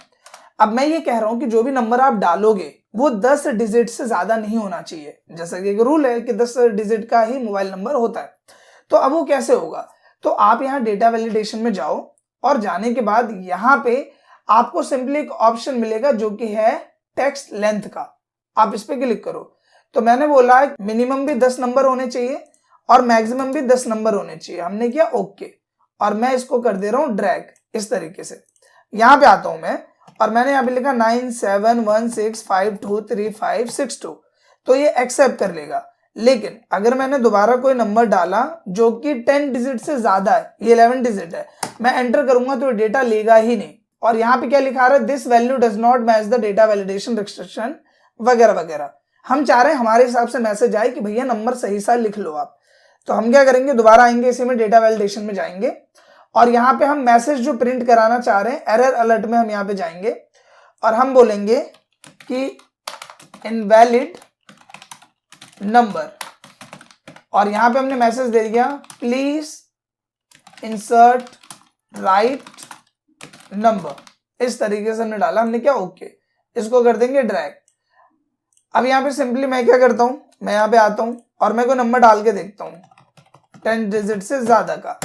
अब मैं ये कह रहा हूँ कि जो भी नंबर आप डालोगे वो 10 डिजिट से ज्यादा नहीं होना चाहिए। जैसा कि एक रूल है कि 10 डिजिट का ही मोबाइल नंबर होता है। तो अब वो कैसे होगा? तो आप यहाँ डेटा वैलिडेशन में जाओ और जाने के बाद यहाँ पे आपको सिंपली एक ऑप्शन मिलेगा जो कि है टेक्स्ट लेंथ का। आप इस पे क्लिक करो। तो मैंने बोला है मिनिमम भी 10 नंबर होने चाहिए और मैक्सिमम भी 10 नंबर होने चाहिए। हमने किया ओके और मैं इसको कर दे रहा हूँ ड्रैग इस तरीके से। यहाँ पे आता हूं मैं और मैंने यहाँ पे लिखा 9716523562, तो ये एक्सेप्ट कर लेगा। लेकिन अगर मैंने दोबारा कोई नंबर डाला जो कि 10 डिजिट से ज्यादा है, ये 11 डिजिट है, मैं एंटर करूंगा तो डेटा लेगा ही नहीं। और यहाँ पे क्या लिखा रहा है, this value does not match the data validation restriction वगैरह वगैरह। हम चाह रहे हैं हमारे हिसाब से मैसेज आए कि भैया नंबर सही सा लिख लो आप। तो हम क्या करेंगे, दोबारा आएंगे इसी में डेटा वैलिडेशन में जाएंगे और यहाँ पे हम मैसेज जो प्रिंट कराना चाह रहे हैं एरर अलर्ट में हम यहाँ पे जाएंगे और हम बोलेंगे कि इनवैलिड नंबर और यहाँ पे हमने मैसेज दे दिया प्लीज इंसर्ट राइट नंबर। इस तरीके से हमने डाला, हमने क्या ओके, इसको कर देंगे ड्रैग। अब यहाँ पे सिंपली मैं क्या करता हूं, मैं यहाँ पे आता हूं और मैं कोई नंबर डाल के देखता हूं 10 डिजिट से ज्यादा का।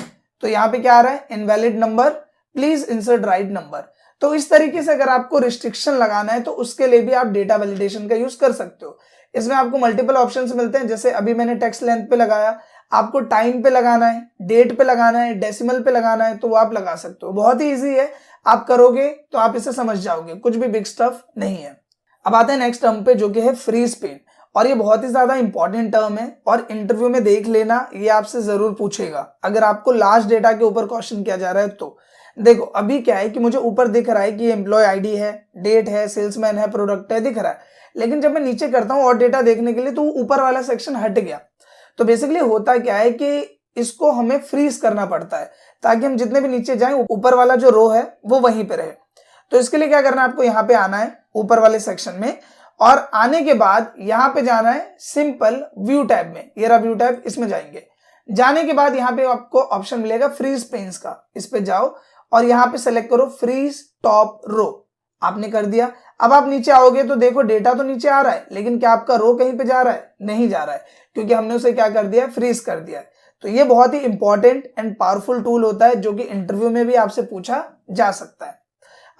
तो यहाँ पे क्या आ रहा है, invalid number please insert right number. तो इस तरीके से अगर आपको रिस्ट्रिक्शन लगाना है तो उसके लिए भी आप डेटा वैलिडेशन का यूज कर सकते हो। इसमें आपको मल्टीपल ऑप्शंस मिलते हैं, जैसे अभी मैंने टेक्स्ट लेंथ पे लगाया, आपको टाइम पे लगाना है, डेट पे लगाना है, डेसिमल पे लगाना है, तो वो आप लगा सकते हो। बहुत ही ईजी है, आप करोगे तो आप इसे समझ जाओगे, कुछ भी बिग स्टफ नहीं है। अब आते हैं नेक्स्ट टर्म पे जो कि है फ्री स्पेन, और ये बहुत ही ज्यादा इंपॉर्टेंट टर्म है और इंटरव्यू में देख लेना, ये आपसे जरूर पूछेगा अगर आपको लास्ट डेटा के ऊपर क्वेश्चन किया जा रहा है तो। देखो अभी क्या है कि मुझे ऊपर दिख रहा है कि एम्प्लॉय आईडी है, डेट है, सेल्समैन है, प्रोडक्ट है, दिख रहा है, लेकिन जब मैं नीचे करता हूँ और डेटा देखने के लिए तो ऊपर वाला सेक्शन हट गया। तो बेसिकली होता क्या है कि इसको हमें फ्रीज करना पड़ता है ताकि हम जितने भी नीचे जाएं ऊपर वाला जो रो है वो वहीं पे रहे। तो इसके लिए क्या करना है, आपको यहाँ पे आना है ऊपर वाले सेक्शन में, और आने के बाद यहाँ पे जाना है सिंपल व्यू टैब में, ये रहा व्यू टैब, इसमें जाएंगे। जाने के बाद यहाँ पे आपको ऑप्शन मिलेगा फ्रीज पेन्स का, इस पे जाओ और यहाँ पे सेलेक्ट करो फ्रीज टॉप रो, आपने कर दिया। अब आप नीचे आओगे तो देखो डेटा तो नीचे आ रहा है, लेकिन क्या आपका रो कहीं पे जा रहा है? नहीं जा रहा है, क्योंकि हमने उसे क्या कर दिया है, फ्रीज कर दिया है। तो ये बहुत ही इंपॉर्टेंट एंड पावरफुल टूल होता है जो कि इंटरव्यू में भी आपसे पूछा जा सकता है।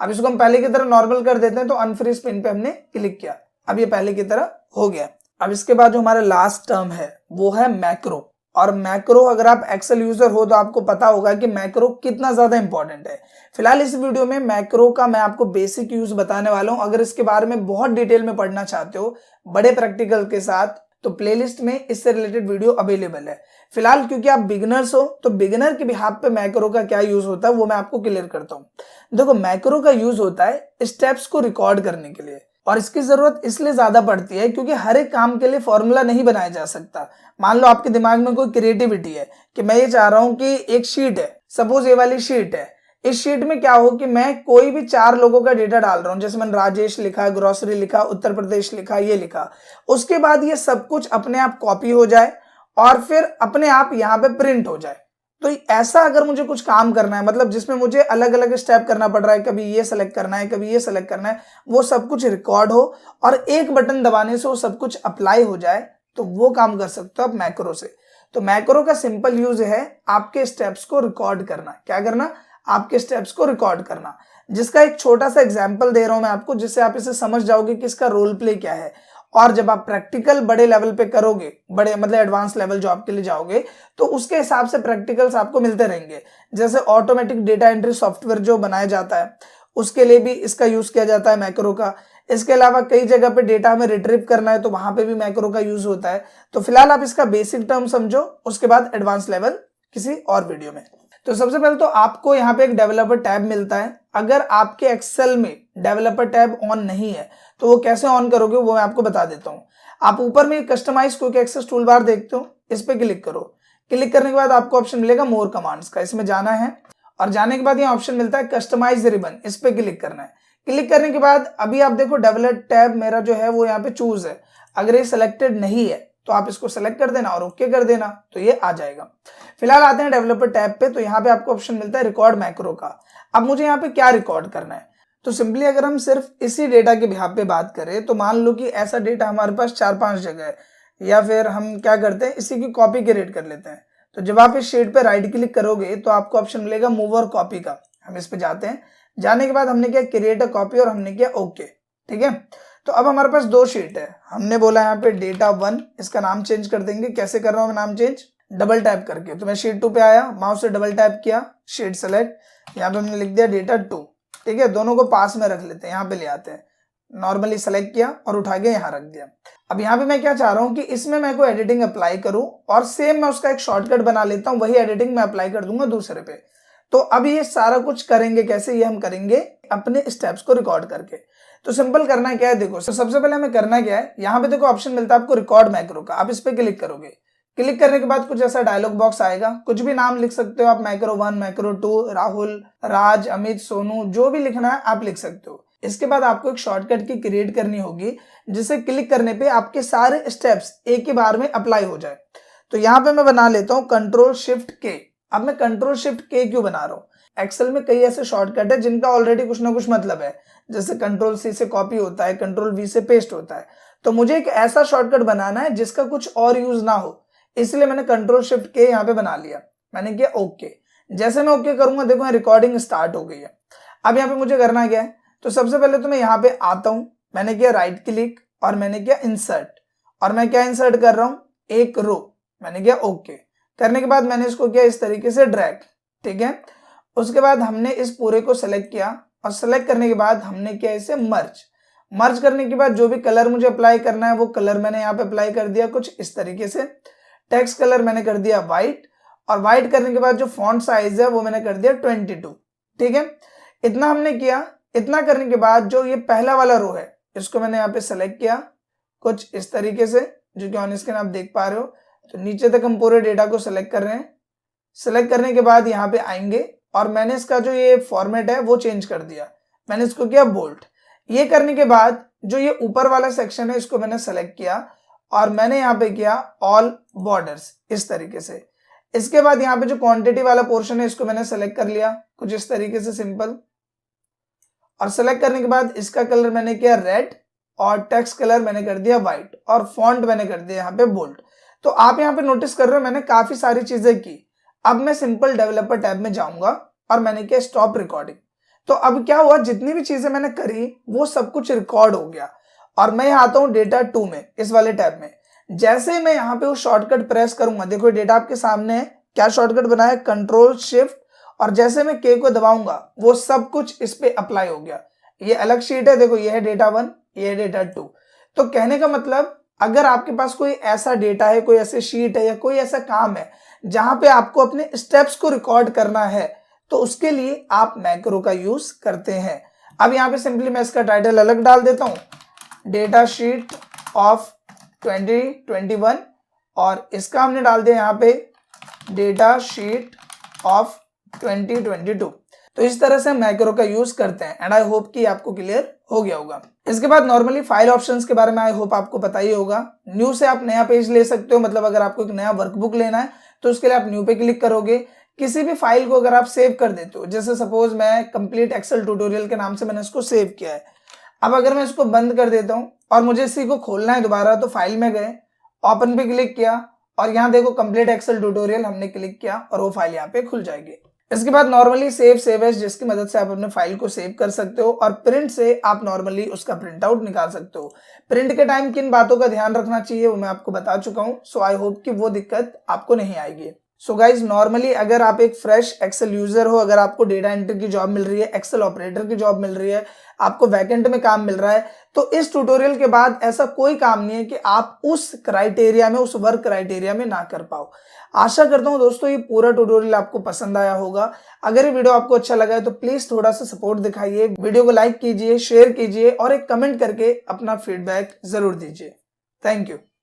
अब इसको हम पहले की तरह नॉर्मल कर देते हैं, तो अनफ्रीज पेन पे हमने क्लिक किया, अब ये पहले की तरह हो गया। अब इसके बाद जो हमारा लास्ट टर्म है वो है मैक्रो, और मैक्रो अगर आप एक्सेल यूजर हो तो आपको पता होगा कि मैक्रो कितना ज्यादा इंपॉर्टेंट है। फिलहाल इस वीडियो में मैक्रो का मैं आपको बेसिक यूज बताने वाला हूं। अगर इसके बारे में बहुत डिटेल में पढ़ना चाहते हो बड़े प्रैक्टिकल के साथ, तो प्लेलिस्ट में इससे रिलेटेड वीडियो अवेलेबल है। फिलहाल क्योंकि आप बिगिनर्स हो तो बिगिनर के बिहाफ पे मैक्रो का क्या यूज होता है वो मैं आपको क्लियर करता हूं। देखो मैक्रो का यूज होता है स्टेप्स को रिकॉर्ड करने के लिए, और इसकी जरूरत इसलिए ज्यादा पड़ती है क्योंकि हर एक काम के लिए फॉर्मूला नहीं बनाया जा सकता। मान लो आपके दिमाग में कोई क्रिएटिविटी है कि मैं ये चाह रहा हूं कि एक शीट है, सपोज ये वाली शीट है, इस शीट में क्या हो कि मैं कोई भी 4 लोगों का डेटा डाल रहा हूं, जैसे मैंने राजेश लिखा, ग्रोसरी लिखा, उत्तर प्रदेश लिखा, ये लिखा, उसके बाद ये सब कुछ अपने आप कॉपी हो जाए और फिर अपने आप यहाँ पे प्रिंट हो जाए। तो ऐसा अगर मुझे कुछ काम करना है, मतलब जिसमें मुझे अलग अलग स्टेप करना पड़ रहा है, कभी ये सेलेक्ट करना है, कभी ये सेलेक्ट करना है, वो सब कुछ रिकॉर्ड हो और एक बटन दबाने से वो सब कुछ अप्लाई हो जाए, तो वो काम कर सकते हो आप मैक्रो से। तो मैक्रो का सिंपल यूज है आपके स्टेप्स को रिकॉर्ड करना। क्या करना? आपके स्टेप्स को रिकॉर्ड करना, जिसका एक छोटा सा एग्जाम्पल दे रहा हूं मैं आपको, जिससे आप इसे समझ जाओगे कि इसका रोल प्ले क्या है। और जब आप प्रैक्टिकल बड़े लेवल पे करोगे, बड़े मतलब एडवांस लेवल जॉब के लिए जाओगे, तो उसके हिसाब से प्रैक्टिकल्स आपको मिलते रहेंगे। जैसे ऑटोमेटिक डेटा एंट्री सॉफ्टवेयर जो बनाया जाता है उसके लिए भी इसका यूज किया जाता है मैक्रो का। इसके अलावा कई जगह पे डेटा हमें रिट्रीव करना है तो वहां पे भी मैक्रो का यूज होता है। तो फिलहाल आप इसका बेसिक टर्म समझो, उसके बाद एडवांस लेवल किसी और वीडियो में। तो सबसे पहले तो आपको यहाँ पे एक डेवलपर टैब मिलता है। अगर आपके एक्सेल में डेवलपर टैब ऑन नहीं है तो वो कैसे ऑन करोगे वो मैं आपको बता देता हूँ। आप ऊपर में customize quick access tool bar देखते हो, इस पे क्लिक करो। क्लिक करने के बाद आपको ऑप्शन मिलेगा मोर कमांड्स का, इसमें जाना है और जाने के बाद यहाँ ऑप्शन मिलता है कस्टमाइज रिबन, इस पे क्लिक करना है। क्लिक करने के बाद अभी आप देखो डेवलपर टैब मेरा जो है वो यहाँ पे चूज है। अगर ये सिलेक्टेड नहीं है तो आप इसको सेलेक्ट कर देना और ओके कर देना, तो ये आ जाएगा। फिलहाल आते हैं डेवलपर टैब पे, तो यहाँ पे आपको ऑप्शन मिलता है रिकॉर्ड मैक्रो का। अब मुझे यहाँ पे क्या रिकॉर्ड करना है, तो सिंपली अगर हम सिर्फ इसी डेटा के बिहाफ पे बात करें तो मान लो कि ऐसा डेटा हमारे पास 4-5 जगह है, या फिर हम क्या करते हैं इसी की कॉपी क्रिएट कर लेते हैं। तो जब आप इस शीट पे राइट क्लिक करोगे तो आपको ऑप्शन मिलेगा मूव और कॉपी का, हम इस पे जाते हैं। जाने के बाद हमने किया क्रिएट अ कॉपी और हमने किया ओके, ठीक है। तो अब हमारे पास 2 शीट है, हमने बोला यहाँ पे डेटा 1, इसका नाम चेंज कर देंगे। कैसे कर रहा हूँ मैं नाम चेंज? डबल टैप करके। तो मैं शीट 2 पे आया, माउस से डबल टैप किया, शीट सेलेक्ट, यहाँ पे हमने लिख दिया डेटा 2, ठीक है। दोनों को पास में रख लेते हैं, यहाँ पे ले आते हैं, नॉर्मली सेलेक्ट किया और उठा के यहाँ रख दिया। अब यहाँ पे मैं क्या चाह रहा हूँ कि इसमें मैं कोई एडिटिंग अप्लाई करूँ और सेम मैं उसका एक शॉर्टकट बना लेता हूँ, वही एडिटिंग मैं अप्लाई कर दूंगा दूसरे पे। तो अब ये सारा कुछ करेंगे कैसे, ये हम करेंगे अपने स्टेप्स को रिकॉर्ड करके। तो सिंपल करना क्या है, देखो सबसे पहले हमें करना क्या है, यहाँ पे देखो ऑप्शन मिलता है आपको रिकॉर्ड मैक्रो का, आप इस पे क्लिक करोगे। क्लिक करने के बाद कुछ ऐसा डायलॉग बॉक्स आएगा, कुछ भी नाम लिख सकते हो आप, मैक्रो 1, मैक्रो 2, राहुल, राज, अमित, सोनू, जो भी लिखना है आप लिख सकते हो। इसके बाद आपको एक शॉर्टकट की क्रिएट करनी होगी, जिसे क्लिक करने पे आपके सारे स्टेप्स एक ही बार में अप्लाई हो जाए। तो यहाँ पे मैं बना लेता हूँ कंट्रोल शिफ्ट के। अब मैं कंट्रोल शिफ्ट के क्यों बना रहा हूँ, एक्सेल में कई ऐसे शॉर्टकट है जिनका ऑलरेडी कुछ ना कुछ मतलब है, जैसे कंट्रोल सी से कॉपी होता है, कंट्रोल वी से पेस्ट होता है। तो मुझे एक ऐसा शॉर्टकट बनाना है जिसका कुछ और यूज ना हो, इसलिए मैंने कंट्रोल शिफ्ट के यहाँ पे बना लिया, मैंने किया ओके। जैसे मैं ओके करूंगा देखो रिकॉर्डिंग स्टार्ट हो गई है। अब यहाँ पे मुझे करना क्या है, तो सबसे पहले तो मैं यहाँ पे आता हूं, मैंने किया राइट क्लिक और मैंने किया इंसर्ट, और मैं क्या इंसर्ट कर रहा हूं, एक रो, मैंने किया ओके। करने के बाद मैंने इसको किया इस तरीके से ड्रैग, ठीक है। उसके बाद हमने इस पूरे को सेलेक्ट किया और सेलेक्ट करने के बाद हमने किया इसे मर्ज करने के बाद जो भी कलर मुझे अप्लाई करना है वो कलर मैंने यहाँ पे अप्लाई कर दिया कुछ इस तरीके से। टेक्स्ट कलर मैंने कर दिया व्हाइट, और व्हाइट करने के बाद जो फॉन्ट साइज है वो मैंने कर दिया 22, ठीक है। इतना हमने किया। इतना करने के बाद जो ये पहला वाला रो है इसको मैंने यहाँ पे सेलेक्ट किया कुछ इस तरीके से, जो कि ऑन स्क्रीन आप देख पा रहे हो। तो नीचे तक हम पूरे डेटा को सिलेक्ट कर रहे हैं। सिलेक्ट करने के बाद यहाँ पे आएंगे और मैंने इसका जो ये फॉर्मेट है वो चेंज कर दिया, मैंने इसको किया बोल्ड। ये करने के बाद जो ये ऊपर वाला सेक्शन है इसको मैंने सेलेक्ट किया और मैंने यहाँ पे किया ऑल बॉर्डर्स इस तरीके से। इसके बाद यहाँ पे जो क्वांटिटी वाला पोर्शन है इसको मैंने सेलेक्ट कर लिया कुछ इस तरीके से सिंपल, और सेलेक्ट करने के बाद इसका कलर मैंने किया रेड और टेक्स्ट कलर मैंने कर दिया व्हाइट और फॉन्ट मैंने कर दिया यहाँ पे बोल्ड। तो आप यहाँ पे नोटिस कर रहे हो मैंने काफी सारी चीजें की। अब मैं सिंपल डेवलपर टैब में जाऊंगा और मैंने किया स्टॉप रिकॉर्डिंग। तो अब क्या हुआ, जितनी भी चीजें मैंने करी वो सब कुछ रिकॉर्ड हो गया। और मैं यहाँ आता हूँ डेटा 2 में, इस वाले टैब में। जैसे मैं यहाँ पे वो शॉर्टकट प्रेस करूंगा, देखो डेटा आपके सामने है, क्या शॉर्टकट बनाया, कंट्रोल शिफ्ट, और जैसे मैं के को दबाऊंगा वो सब कुछ इस पे अप्लाई हो गया। ये अलग शीट है, देखो ये है डेटा 1, ये है डेटा 2। तो कहने का मतलब अगर आपके पास कोई ऐसा डेटा है, कोई ऐसे शीट है या कोई ऐसा काम है जहां पे आपको अपने स्टेप्स को रिकॉर्ड करना है, तो उसके लिए आप मैक्रो का यूज करते हैं। अब यहाँ पे सिंपली मैं इसका टाइटल अलग डाल देता हूं, डेटा शीट ऑफ 2021, और इसका हमने डाल दिया यहाँ पे डेटा शीट ऑफ 2022। तो इस तरह से हम मैक्रो का यूज करते हैं एंड आई होप कि आपको क्लियर हो गया होगा। इसके बाद नॉर्मली फाइल ऑप्शंस के बारे में आई होप आपको पता ही होगा। न्यू से आप नया पेज ले सकते हो, मतलब अगर आपको एक नया वर्कबुक लेना है तो उसके लिए आप न्यू पे क्लिक करोगे। किसी भी फाइल को अगर आप सेव कर देते हो, जैसे सपोज मैं कंप्लीट एक्सेल ट्यूटोरियल के नाम से मैंने इसको सेव किया है, अब अगर मैं इसको बंद कर देता हूं और मुझे इसी को खोलना है दोबारा, तो फाइल में गए, ओपन पे क्लिक किया और यहाँ देखो कंप्लीट एक्सेल ट्यूटोरियल हमने क्लिक किया और वो फाइल यहाँ पे खुल जाएगी। इसके बाद नॉर्मली सेव एज, जिसकी मदद से आप अपने फाइल को सेव कर सकते हो, और प्रिंट से आप नॉर्मली उसका प्रिंट आउट निकाल सकते हो। प्रिंट के टाइम किन बातों का ध्यान रखना चाहिए वो मैं आपको बता चुका हूं, सो आई होप कि वो दिक्कत आपको नहीं आएगी। सो गाइज नॉर्मली अगर आप एक फ्रेश एक्सेल यूजर हो, अगर आपको डेटा एंट्री की जॉब मिल रही है, एक्सेल ऑपरेटर की जॉब मिल रही है, आपको वैकेंट में काम मिल रहा है, तो इस ट्यूटोरियल के बाद ऐसा कोई काम नहीं है कि आप उस क्राइटेरिया में, उस वर्क क्राइटेरिया में ना कर पाओ। आशा करता हूं दोस्तों ये पूरा ट्यूटोरियल आपको पसंद आया होगा। अगर ये वीडियो आपको अच्छा लगा है तो प्लीज थोड़ा सा सपोर्ट दिखाइए, वीडियो को लाइक कीजिए, शेयर कीजिए और एक कमेंट करके अपना फीडबैक जरूर दीजिए। Thank you.